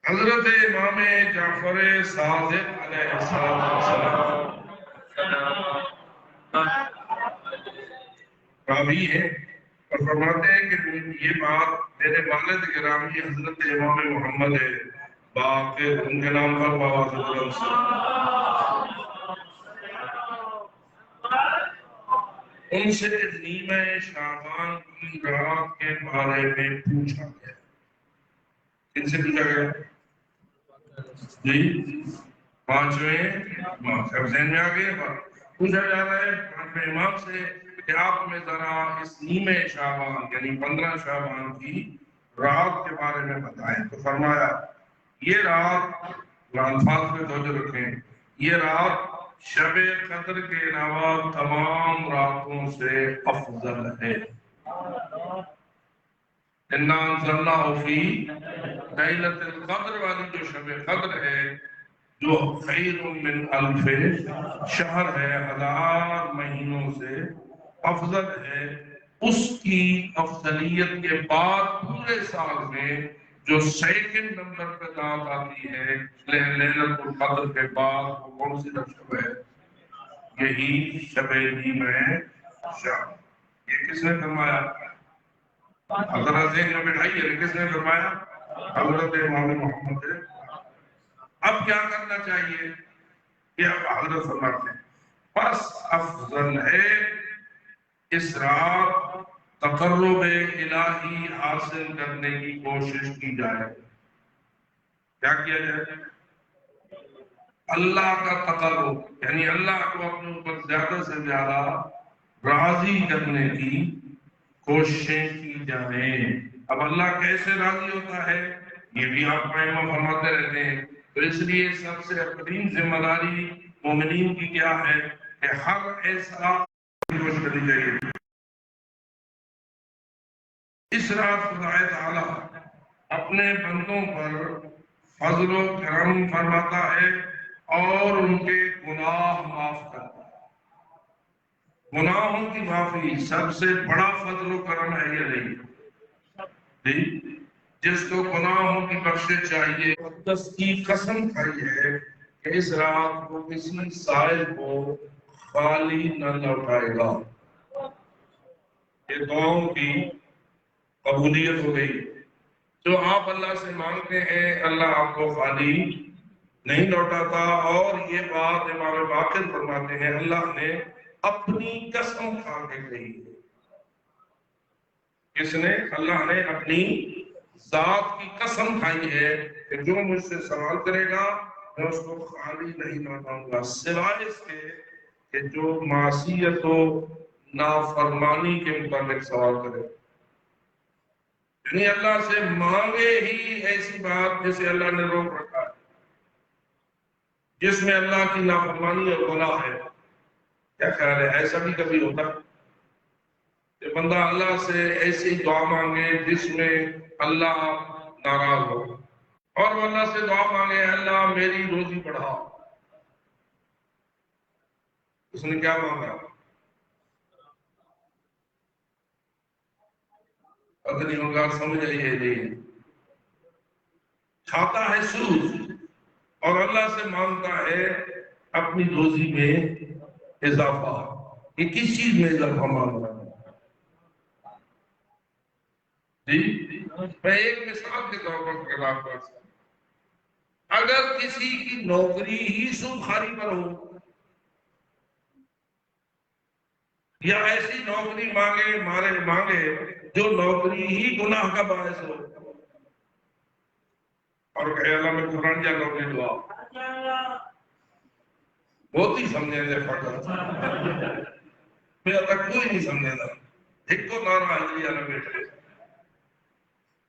حضرت امام جعفر صادق علیہ السلام راوی ہے اور فرماتے ہیں کہ یہ بات میرے والد گرامی حضرت امام محمد باقر ان کے نام پر باوجہ بلند صلوات ان سے نیمہ شعبان کی رات کے بارے میں پوچھا گیا۔ ان سے پوچھا گیا جی 5ویں امام سے ذہن میں آگئے پوچھا جا رہا ہے 5ویں امام سے کہ آپ میں ذرا اس نیمہ شعبان یعنی 15 شعبان کی رات کے بارے میں بتائیں۔ تو فرمایا یہ رات الفاظ پہ توجہ رکھیں. یہ رات شب قدر کے علاوہ تمام راتوں سے افضل ہے. اِنَّا أَنزَلْنَاهُ فِي لَيْلَةِ الْقَدْر والی جو شب قدر ہے جو خیر من الف شہر ہے، 1000 مہینوں سے افضل ہے. اس کی افضلیت کے بعد پورے سال میں جو سیکنڈ نمبر پہ رات آتی ہے لیلۃ القدر کے بعد، وہ کون سی شب ہے؟ یہی شب نیم شب. یہ کس نے فرمایا؟ حضرت ذہن میں بٹھائی ہے. کس نے فرمایا؟ حضرت امام محمد. اب کیا کرنا چاہیے؟ یہ حضرت فرماتے ہیں بس افضل ہے اس رات تقرب الہی حاصل کرنے کی کوشش کی جائے. کیا کیا جائے؟ اللہ کا تقرب، یعنی اللہ کو اپنے اوپر زیادہ سے زیادہ راضی کرنے کی کوششیں کی جائیں. اب اللہ کیسے راضی ہوتا ہے یہ بھی آپ قائمہ فرماتے رہتے ہیں. تو اس لیے سب سے بہترین ذمہ داری مومنین کی کیا ہے کہ ہر ایسا کوشش کرنی چاہیے. اس رات خدا تعالی اپنے بندوں پر فضل و کرم فرماتا ہے اور ان کے گناہ معاف کرتا ہے. گناہوں کی معافی سب سے بڑا فضل و کرم ہے یا نہیں؟ جی، جس کو گناہوں کی بخشش چاہیے، مقدس کی قسم کھائی ہے کہ اس رات کو کسی سائل کو خالی نہ لوٹائے گا. یہ دعاؤں کی قبولیت ہو گئی. جو آپ اللہ سے مانگتے ہیں اللہ آپ کو خالی نہیں لوٹاتا. اور یہ بات امام باقر فرماتے ہیں اللہ نے اپنی قسم کھا کے کہی ہے. اس نے اللہ نے اپنی ذات کی قسم کھائی ہے کہ جو مجھ سے سوال کرے گا میں اس کو خالی نہیں لوٹاؤں گا، سوائے اس کے کہ جو معصیت و نافرمانی کے متعلق سوال کرے. یعنی اللہ سے مانگے ہی ایسی بات جسے اللہ نے روک رکھا ہے، جس میں اللہ کی نافرمانی اور گناہ ہے. کیا خیال ہے ایسا بھی کبھی ہوتا کہ بندہ اللہ سے ایسی دعا مانگے جس میں اللہ ناراض ہو، اور وہ اللہ سے دعا مانگے اللہ میری روزی بڑھا؟ اس نے کیا مانگا؟ پتہ ہوگا، سمجھ آئیے نہیں. کھاتا ہے سود اور اللہ سے مانگتا ہے اپنی روزی میں اضافہ. یہ کس چیز میں اضافہ مانگ رہا ہے؟ جی میں ایک مثال کے طور پر خلاف کر سکتا ہوں. اگر کسی کی نوکری ہی سودخواری پر ہو یا ایسی نوکری مانگے جو نوکری ہی گناہ کا باعث ہو اور کہے اللہ میں قرآن یا نوکری دعا بہت ہی سمجھے دے فقط میں تک کوئی نہیں سمجھے دا ایک کو نارا حضری اللہ بیٹھے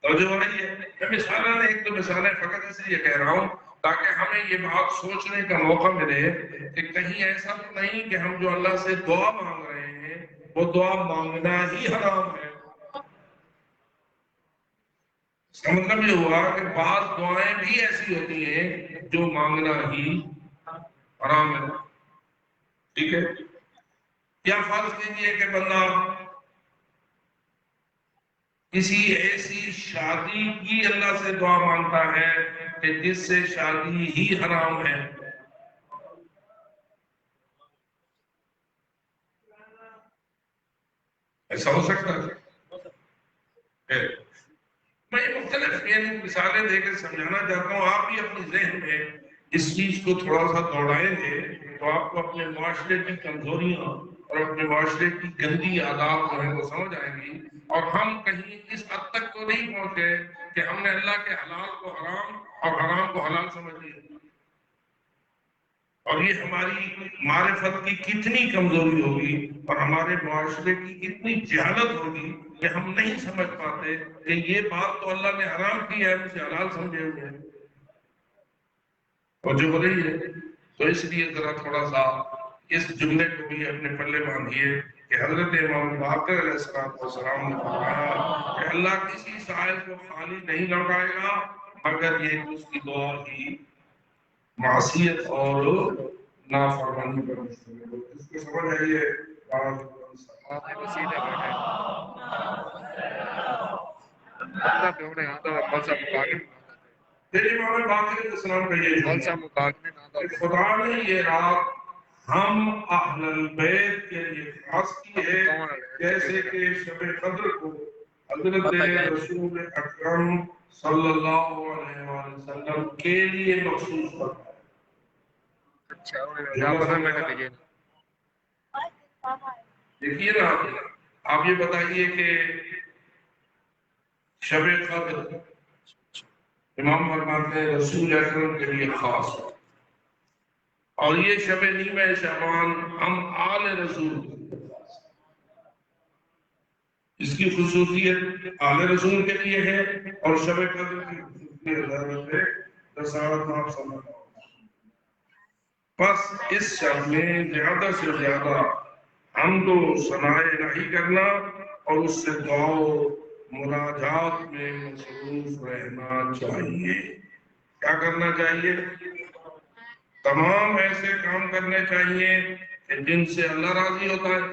اور جو ہے یہ مثالہ نے ایک تو مثالیں فقط اس لیے کہہ رہا ہوں تاکہ ہمیں یہ بات سوچنے کا موقع ملے کہ کہیں ایسا تو نہیں کہ ہم جو اللہ سے دعا مانگ رہے ہیں وہ دعا مانگنا ہی حرام ہے. اس کا مطلب یہ ہوا کہ بعض دعائیں بھی ایسی ہوتی ہیں جو مانگنا ہی حرام ہے. ٹھیک ہے؟ یا فرض کیجئے کہ بندہ کسی ایسی شادی کی اللہ سے دعا مانگتا ہے کہ جس سے شادی ہی حرام ہے. ایسا ہو سکتا ہے؟ میں مختلف مثالیں دے کر سمجھانا چاہتا ہوں. آپ بھی اپنی ذہن میں اس چیز کو تھوڑا سا دوڑائیں گے تو آپ کو اپنے معاشرے کی کمزوریاں اور اپنے معاشرے کی گندی عادات جو ہے وہ سمجھ آئیں گی. اور ہم کہیں اس حد تک تو نہیں پہنچے کہ ہم نے اللہ کے حلال کو حرام اور حرام کو حلال سمجھ لیا. اور یہ ہماری معرفت کی کتنی کمزوری ہوگی اور ہمارے معاشرے کی کتنی جہالت ہوگی کہ ہم نہیں سمجھ پاتے کہ یہ بات تو اللہ نے حرام کی ہے اسے حلال سمجھے ہوئے ہیں. اور جو ہو رہی ہے تو اس لیے ذرا تھوڑا سا اس جملے کو بھی اپنے پلے باندھیے کہ حضرت امام باقر علیہ السلام نے فرمایا کہ اللہ کسی سائل کو خالی نہیں لوٹائے گا مگر یہ کہ اس کی دعا کی معصیت اور نافرمانی پر مشتمل ہو۔ اس کو سمجھ آئیے پھر امام باقر علیہ السلام کا یہ جملہ کہ خدا نے یہ رات ہم اہل البیت کے لیے خاص کی ہے جیسے کہ شب قدر کو حضرت رسول اکرم صلی اللہ علیہ وآلہ وسلم کے لیے مخصوص فرمایا۔ دیکھیے نا آپ یہ بتائیے کہ شب قدر امام فرماتے ہیں رسول اکرم کے لیے خاص ہے، اور یہ شب نیمہ شعبان ہم آل رسول اس کی خصوصیت آل رسول کے لیے ہے، اور شب قدر کی خصوصیت حضرت رسالت آپ صلی اللہ علیہ وسلم۔ بس اس شب میں زیادہ سے زیادہ حمد و ثناء الہی کرنا اور اس سے دعا و مناجات میں مصروف رہنا چاہیے۔ کیا کرنا چاہیے؟ تمام ایسے کام کرنے چاہیے کہ جن سے اللہ راضی ہوتا ہے،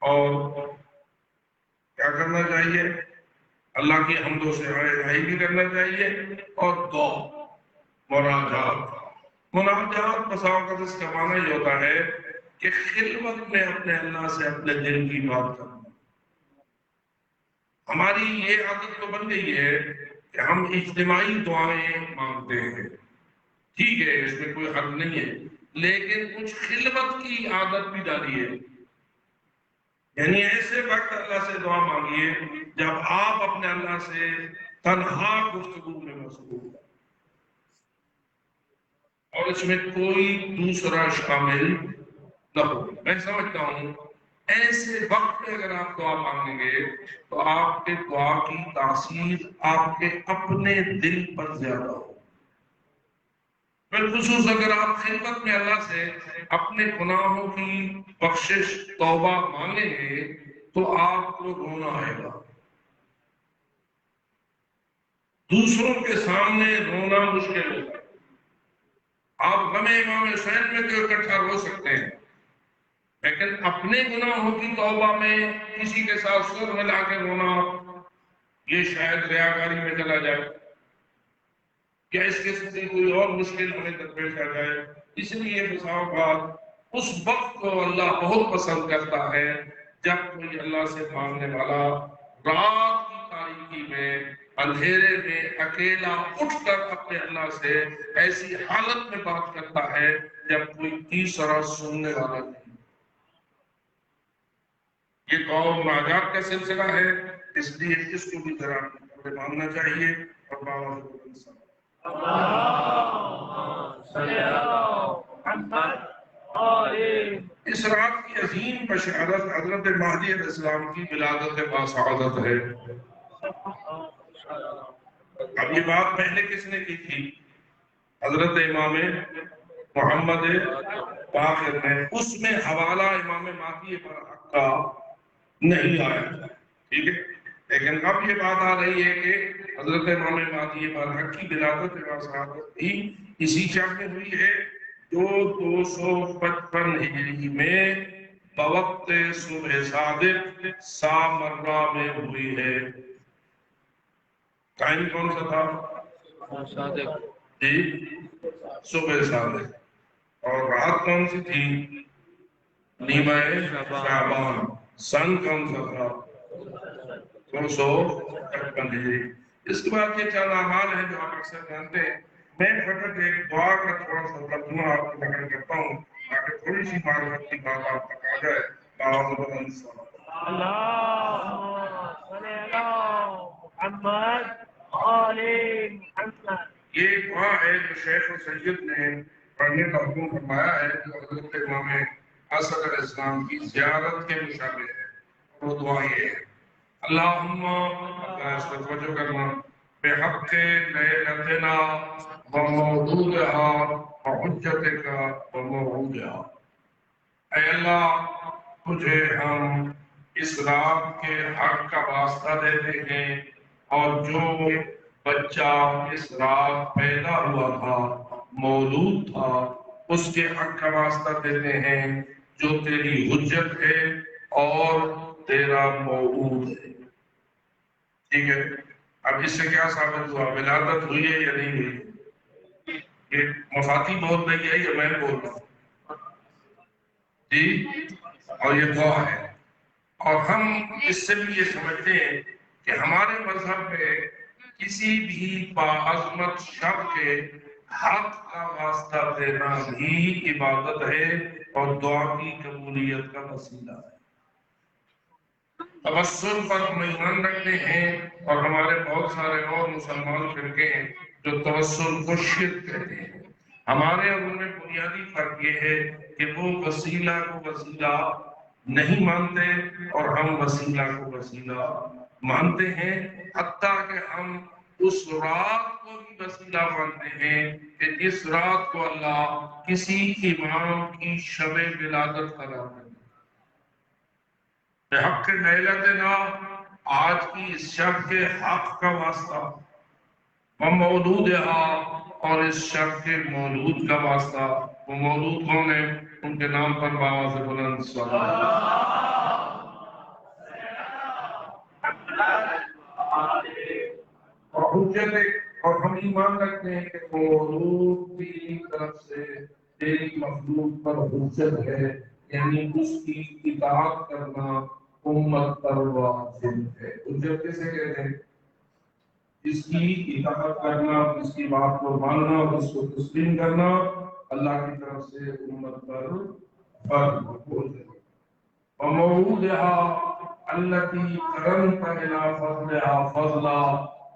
اور کیا کرنا چاہیے؟ اللہ کی حمد و ثناء الہی بھی کرنا چاہیے، اور دعا مناجات بسا اوقات اس کا معنی یہ ہوتا ہے کہ خلوت میں اپنے اللہ سے اپنے دل کی بات کرنا۔ ہماری یہ عادت تو بن گئی ہے کہ ہم اجتماعی دعائیں مانگتے ہیں، ٹھیک ہے اس میں کوئی حرج نہیں ہے، لیکن کچھ خلوت کی عادت بھی ڈالی ہے، یعنی ایسے وقت اللہ سے دعا مانگیے جب آپ اپنے اللہ سے تنہا گفتگو میں مشغول ہیں اور اس میں کوئی دوسرا شامل نہ ہو۔ میں سمجھتا ہوں ایسے وقت میں اگر آپ دعا مانگیں گے تو آپ کے دعا کی تاثیر آپ کے اپنے دل پر زیادہ ہو۔ بالخصوص اگر آپ خلوت میں اللہ سے اپنے گناہوں کی بخشش توبہ مانگیں گے تو آپ کو رونا آئے گا، دوسروں کے سامنے رونا مشکل ہوگا۔ آپ غم امام حسین میں تو اکٹھا رو سکتے ہیں، لیکن اپنے گناہوں کی توبہ میں کسی کے ساتھ سر ملا کے رونا یہ شاید ریاکاری میں چلا جائے، کیا اس قسم کی کوئی اور مشکل ہمیں درپیش آ جائے۔ اس لیے بسا اوقات اس وقت کو اللہ بہت پسند کرتا ہے جب کوئی اللہ سے مانگنے والا رات کی تاریکی میں اندھیرے میں اکیلا اٹھ کر اپنے اللہ سے ایسی حالت میں بات کرتا ہے جب کوئی تیسرا سننے والا نہیں۔ یہ دعا و مناجات کا سلسلہ ہے، اس لیے اس کو بھی ذرا ماننا چاہیے۔ اور بابا اس رات کی عظیم بشارت حضرت مہدی علیہ السلام کی ولادت باسعادت ہے۔ اب یہ بات پہلے کس نے کی تھی؟ حضرت امام محمد باقر نے، اس میں حوالہ امام مہدی برحق کا نہیں آیا، ٹھیک ہے، لیکن اب یہ بات آ رہی ہے کہ حضرت امام مہدی برحق کی ولادت باسعادت بھی اسی شب میں ہوئی ہے جو 255 ہجری میں بوقت صبح صادق سامرہ میں ہوئی ہے۔ ٹائم کون سا تھا؟ جی صبح صادق، اور رات کون سی تھی؟ نیمہ شعبان۔ سن کون سا تھا؟ 255 ہجری۔ اس کے بعد یہ چند اعمال ہیں جو آپ اکثر جانتے ہیں، میں فقط ایک دعا کا تھوڑا سا ترجمہ آپ کو بیان کرتا ہوں تاکہ تھوڑی سی معلومات کی بات آپ تک آ جائے۔ اللہم صلی علی محمد آل محمد۔ یہ دعا ہے جو شیخ و سید نے پڑھنے کا حکم فرمایا ہے، جو حضرت امام اسد علیہ السلام کی زیارت کے مشابہ ہے۔ وہ دعا یہ ہے، اللہم، اس پر توجہ کرنا، بحق لیلتنا وموعودها وحجتك وموعودها۔ اے اللہ تجھے ہم اس رات کے حق کا واسطہ دیتے ہیں، اور جو بچہ اس رات پیدا ہوا تھا، مولود تھا، اس کے حق کا واسطہ دیتے ہیں جو تیری حجت ہے اور تیرا موعود ہے۔ ٹھیک ہے، اب اس سے کیا ثابت ہوا؟ ولادت ہوئی ہے یا نہیں ہوئی؟ یہ مفاتی بول رہی ہے یا میں بول رہا ہوں؟ جی، اور یہ دعا ہے۔ اور ہم اس سے بھی یہ سمجھتے ہیں کہ ہمارے مذہب میں کسی بھی باعظمت شخص کے حق کا واسطہ دینا بھی عبادت ہے اور دعا کی قبولیت کا وسیلہ ہے۔ توسل پر ہم ایمان رکھتے ہیں، اور ہمارے بہت سارے اور مسلمان فرقے ہیں جو توسل کو شرک کہتے ہیں۔ ہمارے اور ان میں بنیادی فرق یہ ہے کہ وہ وسیلہ کو وسیلہ نہیں مانتے اور ہم وسیلہ کو وسیلہ مانتے ہیں، حتیٰ کہ ہم اس رات کو بھی وسیلہ مانتے ہیں کہ اس رات کو اللہ کسی امام کی شب ولادت قرار دے۔ حق لیلتنا، آج کی اس شب کے حق کا واسطہ، ومولودہا، اور اس شب کے مولود کا واسطہ۔ وہ مولود کون ہے؟ ان کے نام پر بآواز بلند صلوات۔ اور حجت، اور ہم ایمان رکھتے ہیں کہ مولود کی طرف سے تیری مخلوق پر حجت ہے، یعنی اس کی اطاعت کرنا امت پر واجب ہے۔ حجت کیسے کہتے ہیں؟ اس کی اطاعت کرنا، اس کی بات کو ماننا اور اس کو تسلیم کرنا اللہ کی طرف سے امت پر فرض ہے۔ وموعودها التي کرمت الى فضلها فضلا،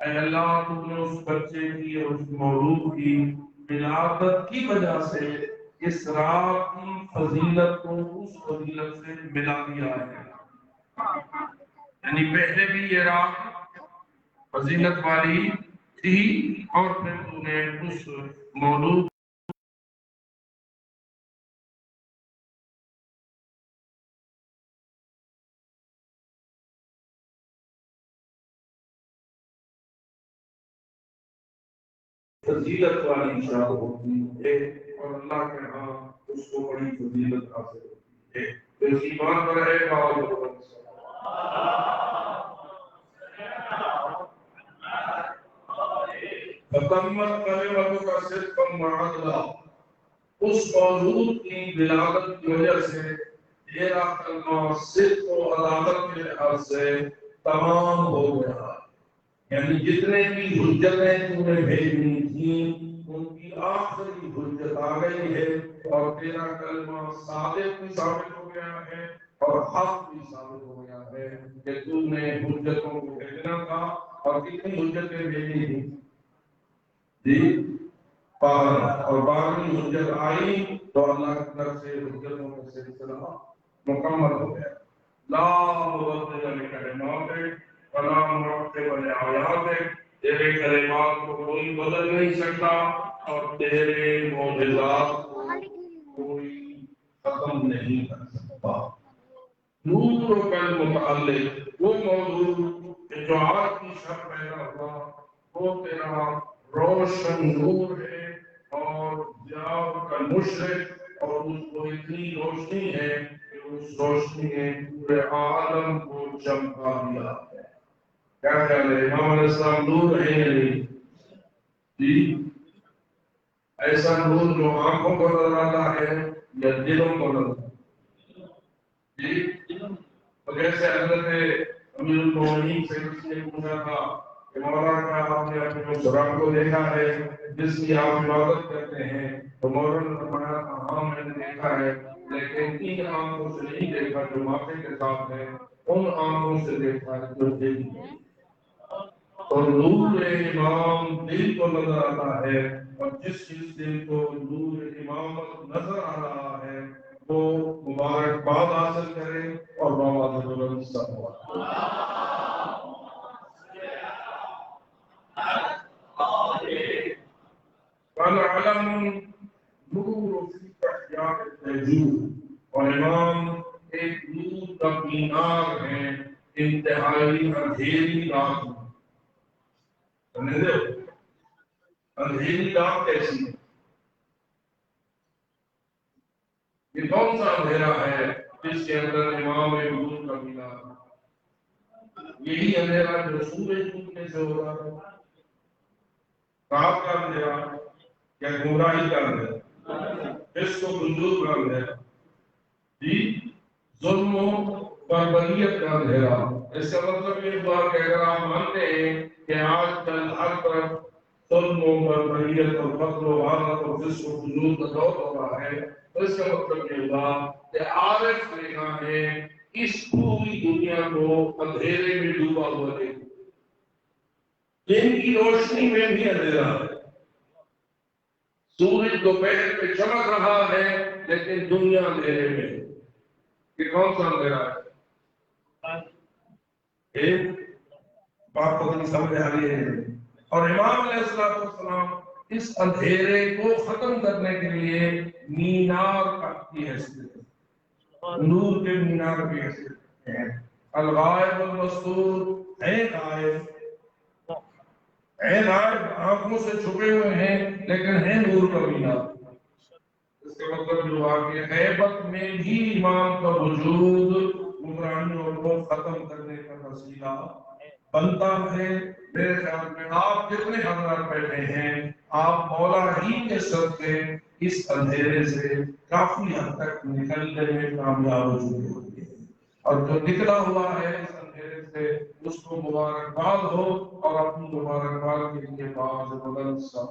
اے اللہ تو نے اس بچے کی اور اس مولود کی ولادت کی وجہ سے اس رات کی فضیلت کو اس فضیلت سے ملا دیا ہے۔ یعنی پہلے بھی یہ رات فضیلت والی تھی، اور پھر تو نے اس مولود فضیلت والی شاد ہوتی ہے، اور اللہ کے ہاں اس کو بڑی فضیلت حاصل ہوتی ہے۔ تو اس ایمان پر ہے بات فتمت کلمتک صدقا وعدلا، اس موجود کی ولادت کی وجہ سے تیرا کلمہ صدق و عدالت کے لحاظ سے تمام ہو گیا۔ یعنی جتنے بھی حجتیں تو نے بھیجنی تھیں ان کی آخری حجت آ گئی ہے، اور تیرا کلمہ صادق بھی ثابت ہو گیا ہے اور حق بھی ثابت ہو گیا ہے کہ تو نے حجتوں کو بھیجنا تھا۔ اور کتنی حجتیں بھیجی تھیں؟ جی، 12، اور 12ویں حجت آئی تو اللہ کی طرف سے حجتوں کا سلسلہ مکمل ہو گیا۔ لا مبدل لکلماتک ولا معقب لآیاتک، تیرے کلمات کو کوئی بدل نہیں سکتا اور تیرے معجزات کو کوئی ختم نہیں کر سکتا۔ نور کل متعلق، وہ موضوع کہ جو آج کی شب پیدا ہوا وہ تیرا روشن نور ہے اور ضیاء کا مشرق، اور اس کو اتنی روشنی ہے کہ اس روشنی نے پورے عالم کو چمکا دیا ہے۔ کیا خیال ہے، امام علیہ السلام نور ہے یا نہیں؟ جی، ایسا نور جو آنکھوں کو نظر آتا ہے یا دلوں کو نظر آتا ہے؟ جی، تو جیسے حضرت امیر المومنین سے کسی نے پوچھا تھا کہ مولا کیا آپ نے اپنے مسلمان کو دیکھا ہے جس کی آپ عبادت کرتے ہیں؟ تو مولا نے فرمایا تھا ہاں میں نے دیکھا ہے، لیکن ان آنکھوں سے نہیں دیکھا جو ماتھے کے ساتھ ہے، ان آنکھوں سے دیکھا ہے جو دل ہے۔ اور نور امام دل کو نظر آتا ہے، اور جس دل کو نور امامت نظر آ رہا ہے وہ مبارکباد حاصل کرے اور بآواز بلند صلوات۔ علم نور فی احیاء الوجوہ، اور امام ایک نور کا مینار ہے انتہائی اندھیری رات میں. سمجھے؟ اندھیری رات کیسی ہے؟ یہ کون سا اندھیرا ہے جس کے اندر امام ایک نور کا مینار ہے؟ یہی اندھیرا جو سورج ڈوبنے سے ہو رہا ہے. رات کا اندھیرا یا گمراہی کا اندھیرا، اس کو بندوق کا اندھیرا، جی ظلم و بربریت کا اندھیرا. اس کا مطلب یہ ہوا کہ اگر آپ مانتے ہیں کہ آج کل ہر طرف ظلم و بربریت اور قتل و غارت اور فسق و فجور کا دور ہو رہا ہے، تو اس کا مطلب یہ ہوا کہ عارف نے کہا ہے اس پوری دنیا کو اندھیرے میں ڈوبا ہوا ہے. دن کی روشنی میں بھی اندھیرا ہے. سورج دوپہر میں چمک رہا ہے لیکن دنیا اندھیرے میں. یہ کون سا اندھیرا ہے؟ بات کو نہیں سمجھ آ رہی ہے. اور امام علیہ السلام اس اندھیرے کو ختم کرنے کے لیے مینار کی حیثیت، نور کے مینار کی حیثیت ہے. الغائب المستور ہے غائب، آنکھوں سے چھپے ہوئے ہیں لیکن ہے نور کا مینار. اس کا مطلب جو آگے غیبت میں بھی امام کا وجود گمراہیوں کو ختم کرنے کا وسیلہ بنتا ہے. میرے خیال میں آپ جتنے حضرات بیٹھے ہیں آپ مولا ہی کے سر سے اس اندھیرے سے کافی حد تک نکلنے میں کامیاب ہو چکے ہوتے ہیں، اور جو نکلا ہوا ہے اس اندھیرے سے اس کو مبارکباد ہو، اور اپنی مبارکباد کے لیے باز بلند سب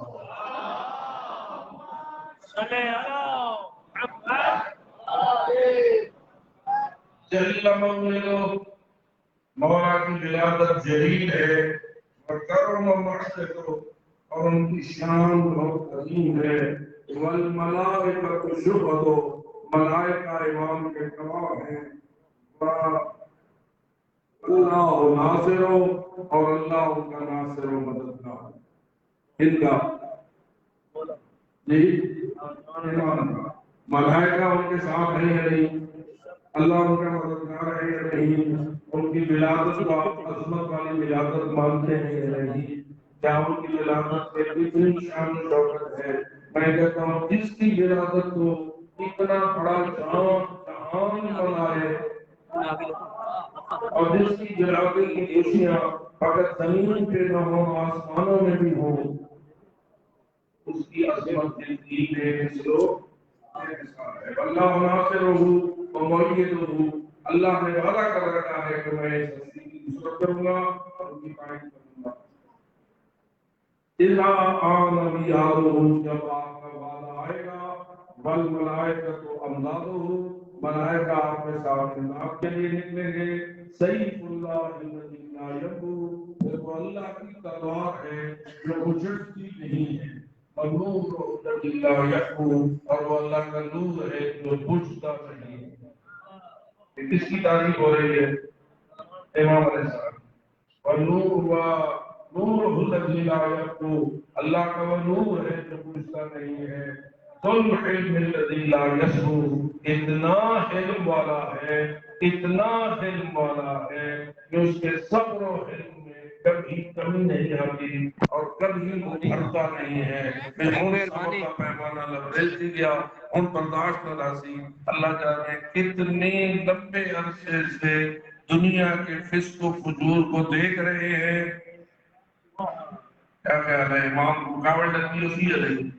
جلیل مولدو. مولا کی ولادت جلیل ہے اور کرم و مرحمت اور ان کی شان بہت عظیم ہے. والملائکۃ شہد، ملائکہ امام کے گواہ ہیں. اللہ ناصر، اور اللہ ان کا ناصر و مددگار. ان کا جی ملائکہ ان کے ساتھ ہیں یا نہیں؟ اللہ ان کا مددگار ہے یا نہیں؟ ان کی ولادت کو آپ عظمت والی ولادت مانتے ہیں یا نہیں؟ کیا ان کی ولادت میں اتنی شان و شوکت ہے؟ میں کہتا ہوں جس کی ولادت کو اتنا بڑا جہان بنائے، اور جس کی ولادت کی خوشیاں اگر زمین پہ نہ ہو آسمانوں میں بھی ہو، اس کی عظمت دل ہے. اللہ ناصر ہوں اور مؤید ہوں. اللہ نے وعدہ کر رکھا ہے کہ میں اس ہستی کی نصرت کروں گا اور ان کی تعریف کروں گا. اذا آمن یارہم، جب آپ کا وعدہ آئے گا. والملائکۃ امدادہ، ملائکہ آپ کے ساتھ امداد کے لیے نکلیں گے. سیف اللہ الذی لا یبلو، وہ اللہ کی تلوار ہے جو اجڑتی نہیں ہے. نور الذی لا یخفو، اور وہ اللہ کا نور ہے جو بجھتا نہیں ہے. کس کی تعریف ہو رہی ہے؟ امام علیہ السلام. والنور ہوا نور الذی لا یخفو، اللہ کا وہ نور ہے جو بجھتا نہیں ہے. ذو العلم الذی لا یشبو، اتنا علم والا ہے، اتنا علم والا ہے کہ اس کے صبر و علم میں کبھی کمی نہیں آتی اور کبھی وہ بھرتا نہیں ہے. پیمانہ لبریز دی گیا ان برداشت نہ راسی. اللہ جانے کتنے لمبے عرصے سے دنیا کے فسق و فجور کو دیکھ رہے ہیں. کیا خیال ہے؟ امام رکاوٹ لگتی ہوتی ہے نہیں؟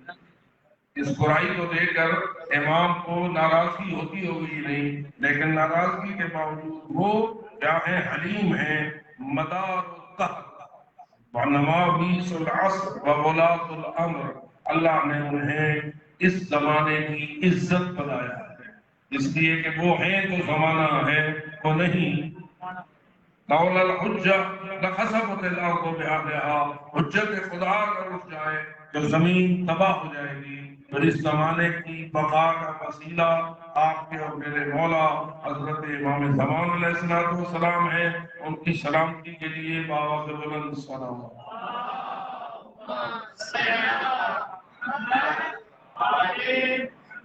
اس برائی کو دیکھ کر امام کو ناراضگی ہوتی ہوگی نہیں، لیکن ناراضگی کے باوجود وہ کیا ہے؟ حلیم ہے. مدار الدہر ونوامیس العصر وولاۃ الامر، اللہ نے انہیں اس زمانے کی عزت بنایا ہے، اس لیے کہ وہ ہیں تو زمانہ ہے، وہ نہیں. لولا الحجہ لخسفت الارض بأهلها، حجت خدا اگر اٹھ جائے تو زمین تباہ ہو جائے گی. اور اس زمانے کی بقا کا وسیلہ آپ کے اور میرے مولا حضرت امام زمان علیہ السلام ہیں. ان کی سلامتی کے لیے بآواز بلند سلام.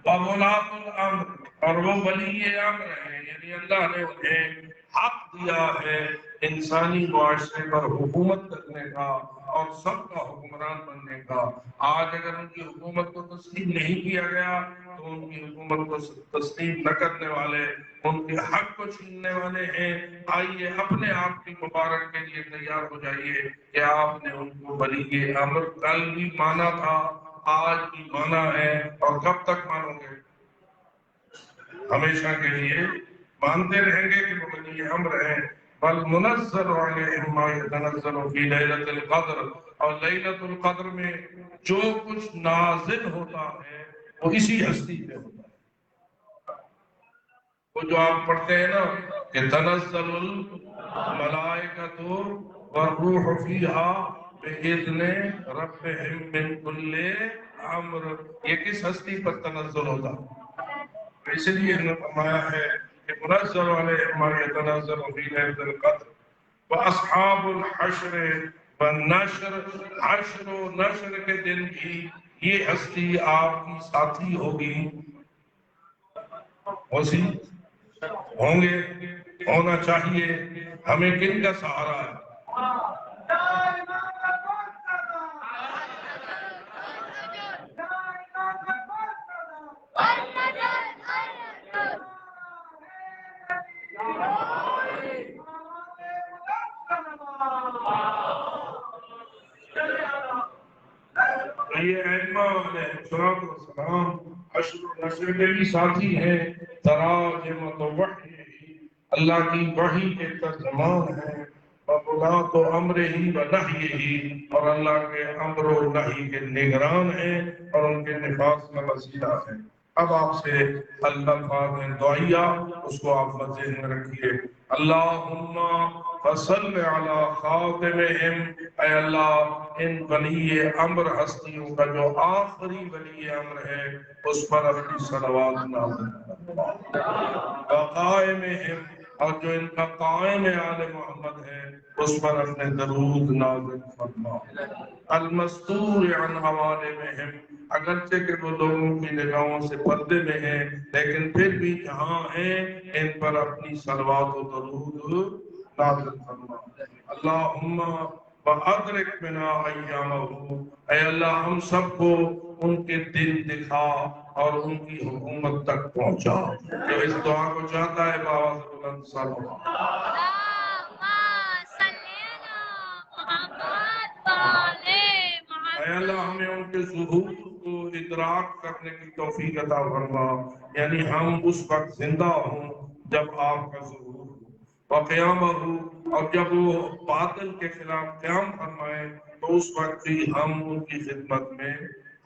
وولاۃ الامر، اور وہ ولی امر ہیں، یعنی اللہ نے انہیں حق دیا ہے انسانی معاشرے پر حکومت کرنے کا اور سب کا حکمران بننے کا۔ آج اگر ان کی حکومت کو تسلیم نہیں کیا گیا تو ان کی حکومت کو تسلیم نہ کرنے والے ان کے حق کو چھیننے والے ہیں۔ آئیے اپنے آپ کی مبارک کے لیے تیار ہو جائیے کہ آپ نے ان کو ولی امر کل بھی مانا تھا، آج بھی مانا ہے، اور کب تک مانو گے؟ ہمیشہ کے لیے مانتے رہیں گے کہ وہ ولی امر ہیں۔ بل منزل علیہم ما يتنزل فی لیلۃ القدر، اور لیلۃ القدر میں جو کچھ نازل ہوتا ہے وہ اسی ہستی پہ ہوتا ہے۔ وہ جو آپ پڑھتے ہیں نا کہ تنزل الملائکۃ والروح فیہا بإذن ربہم من کل امر، یہ کس ہستی پر تنزل ہوتا ہے؟ اس لیے انہوں نے فرمایا ہے کہ منزل علیہم ما يتنزل فی لیلۃ القدر واصحاب الحشر والنشر، حشر و نشر کے دن بھی یہ ہستی آپ کی ساتھی ہوگی، اسی ہوں گے، ہونا چاہیے۔ ہمیں کن کا سہارا ہے؟ یہ ائمہ علیہ السلام حشر و نشر کے بھی ساتھی ہیں، تراجمۃ وحی، اللہ کی وحی کے ترجمان ہیں، وولاۃ امر ہی و نہی ہی، اور اللہ کے امر و نہی کے نگران ہیں اور ان کے نفاذ کا وسیلہ ہیں۔ اب آپ سے الفاظ دعائیہ اس کو آپ ذہن میں رکھیے۔ اللہم فصل علی خاتمہم، اے اللہ ان ولی امر ہستیوں کا جو آخری ولی امر ہے اس پر اپنی صلوات نازل فرما، وقائمہم، اور جو ان کا قائم آل محمد ہے اس پر اپنے درود نازل فرما، المستور عن عوالمہم، اگرچہ کہ وہ لوگوں کی نگاہوں سے پردے میں ہیں لیکن پھر بھی جہاں ہیں ان پر اپنی صلوات و درود نازل فرما۔ اللہم وَأَدْرِكْ بِنَا أَيَّامَهُ، اے اللہ ہم سب کو ان کے دن دکھا اور ان کی حکومت تک پہنچا۔ جو اس دعا کو چاہتا ہے بآواز بلند صلوات۔ اے اللہ ہمیں ان کے ظہور کو ادراک کرنے کی توفیق عطا فرما، یعنی ہم اس وقت زندہ ہوں جب آپ کا ظہور ہو، وقیامہ، اور جب وہ باطل کے خلاف قیام فرمائے تو اس وقت بھی ہم ان کی خدمت میں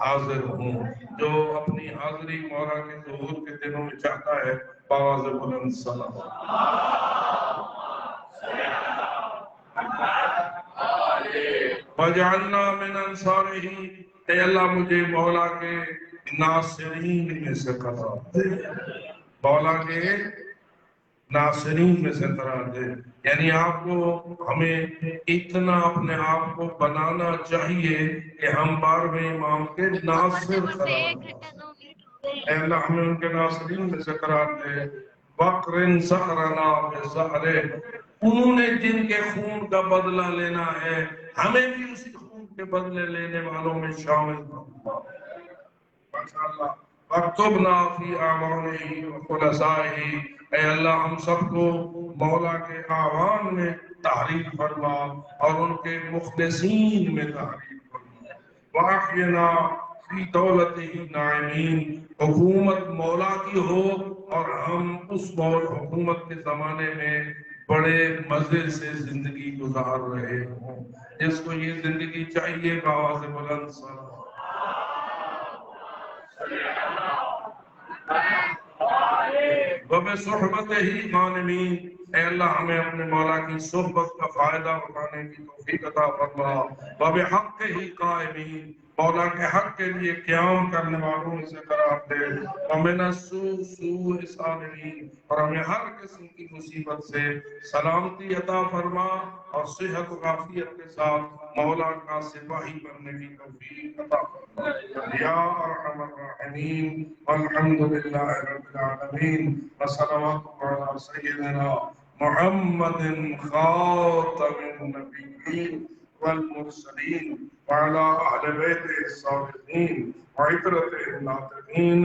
حاضر ہوں۔ جو اپنی حاضری مولا کے ظہور کے دنوں میں چاہتا ہے بآواز بلند صلوات۔ وَجَعَلْنَا مِنْ أَنصَارِهِ، اے اللہ مجھے مولا کے ناصرین میں سے قرار دے، مولا کے ناصرین میں سے قرار دے، یعنی آپ کو ہمیں اتنا اپنے آپ کو بنانا چاہیے کہ ہم 12ویں امام کے ناصر قرار دیں۔ اے اللہ ہمیں ان کے ناصرین میں سے قرار دے۔ وَقْرِنْ سَحْرَنَا بِزَحْرِهِ، انہوں نے جن کے خون کا بدلہ لینا ہے ہمیں بھی اسی خون کے بدلے لینے والوں میں شامل کرنا۔ ماشاءاللہ۔ وَاكْتُبْنَا فِي أَعْوَانِهِ وَخُلَفَائِهِ، اے اللہ ہم سب کو مولا کے اعوان میں تحریک فرما اور ان کے مخلصین میں تحریک فرما۔ وَأَحْيِنَا فِي دَوْلَتِهِ نَاعِمِينَ، حکومت مولا کی ہو اور ہم اس حکومت کے زمانے میں بڑے مزے سے زندگی گزار رہے ہوں۔ جس کو یہ زندگی چاہیے بآواز بلند صلوات۔ وَبِصُحْبَتِهِ غَانِمِينَ، اے اللہ ہمیں اپنے مولا کی صحبت کا فائدہ اٹھانے کی توفیق عطا فرما۔ وَبِحَقِّهِ قَائِمِينَ، مولا کے حق کے لیے قیام کرنے والوں میں سے قرار دے ومن سوء الصالحین، اور ہمیں ہر قسم کی مصیبت سے سلامتی عطا فرما اور صحت و عافیت کے ساتھ مولا کا سپاہی بننے کی توفیق عطا فرما یا ارحم الراحمین والحمد للہ رب العالمین وصلوات علی سیدنا محمد خاتم النبیین والمرسلين وعلى أهل بيته الصالحين وعترته الناطقين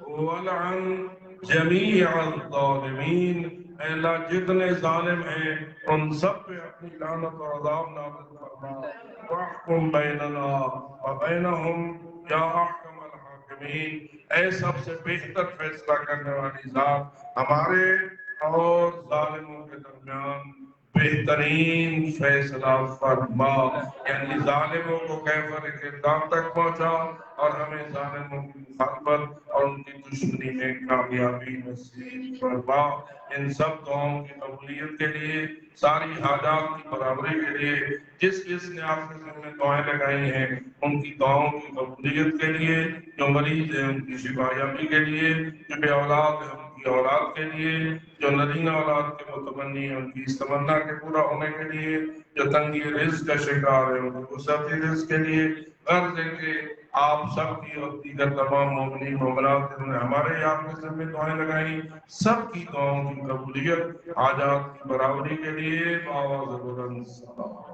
ولعن جميع الظالمين، اے اللہ جتنے ظالم ہیں ان سب پہ اپنی لعنت اور عذاب نازل فرما واحکم بیننا وبینہم یا احکم الحاکمین، اے سب سے بہتر فیصلہ کرنے والی ذات ہمارے اور ظالموں کے درمیان بہترین فیصلہ فرما، یعنی ظالموں کو کیفر اقتدار تک پہنچا اور ہمیں ظالموں کی مخالفت اور ان کی دشمنی میں کامیابی نصیب فرما۔ ان سب دعاؤں کی قبولیت کے لیے، ساری حاجات کی برابری کے لیے، جس جس نے آپ کے سامنے دعائیں لگائی ہیں ان کی دعاؤں کی قبولیت کے لیے، جو مریض ہیں ان کی شفا یابی کے لیے، جو بے اولاد ہیں ان کی اولاد کے لیے، جو نرینہ اولاد کے متمنی ہیں ان کی اس تمنا کے پورا ہونے کے لیے، جو تنگی رزق کا شکار ہے ان کو سبھی رزق کے لیے، غرض ہے کہ آپ سب کی اور دیگر تمام مومنین مومنات جنہوں نے ہمارے آپ کے سامنے دعائیں لگائیں سب کی دعاؤں کی قبولیت، حاجات کی برابری کے لیے بآواز بلند صلوات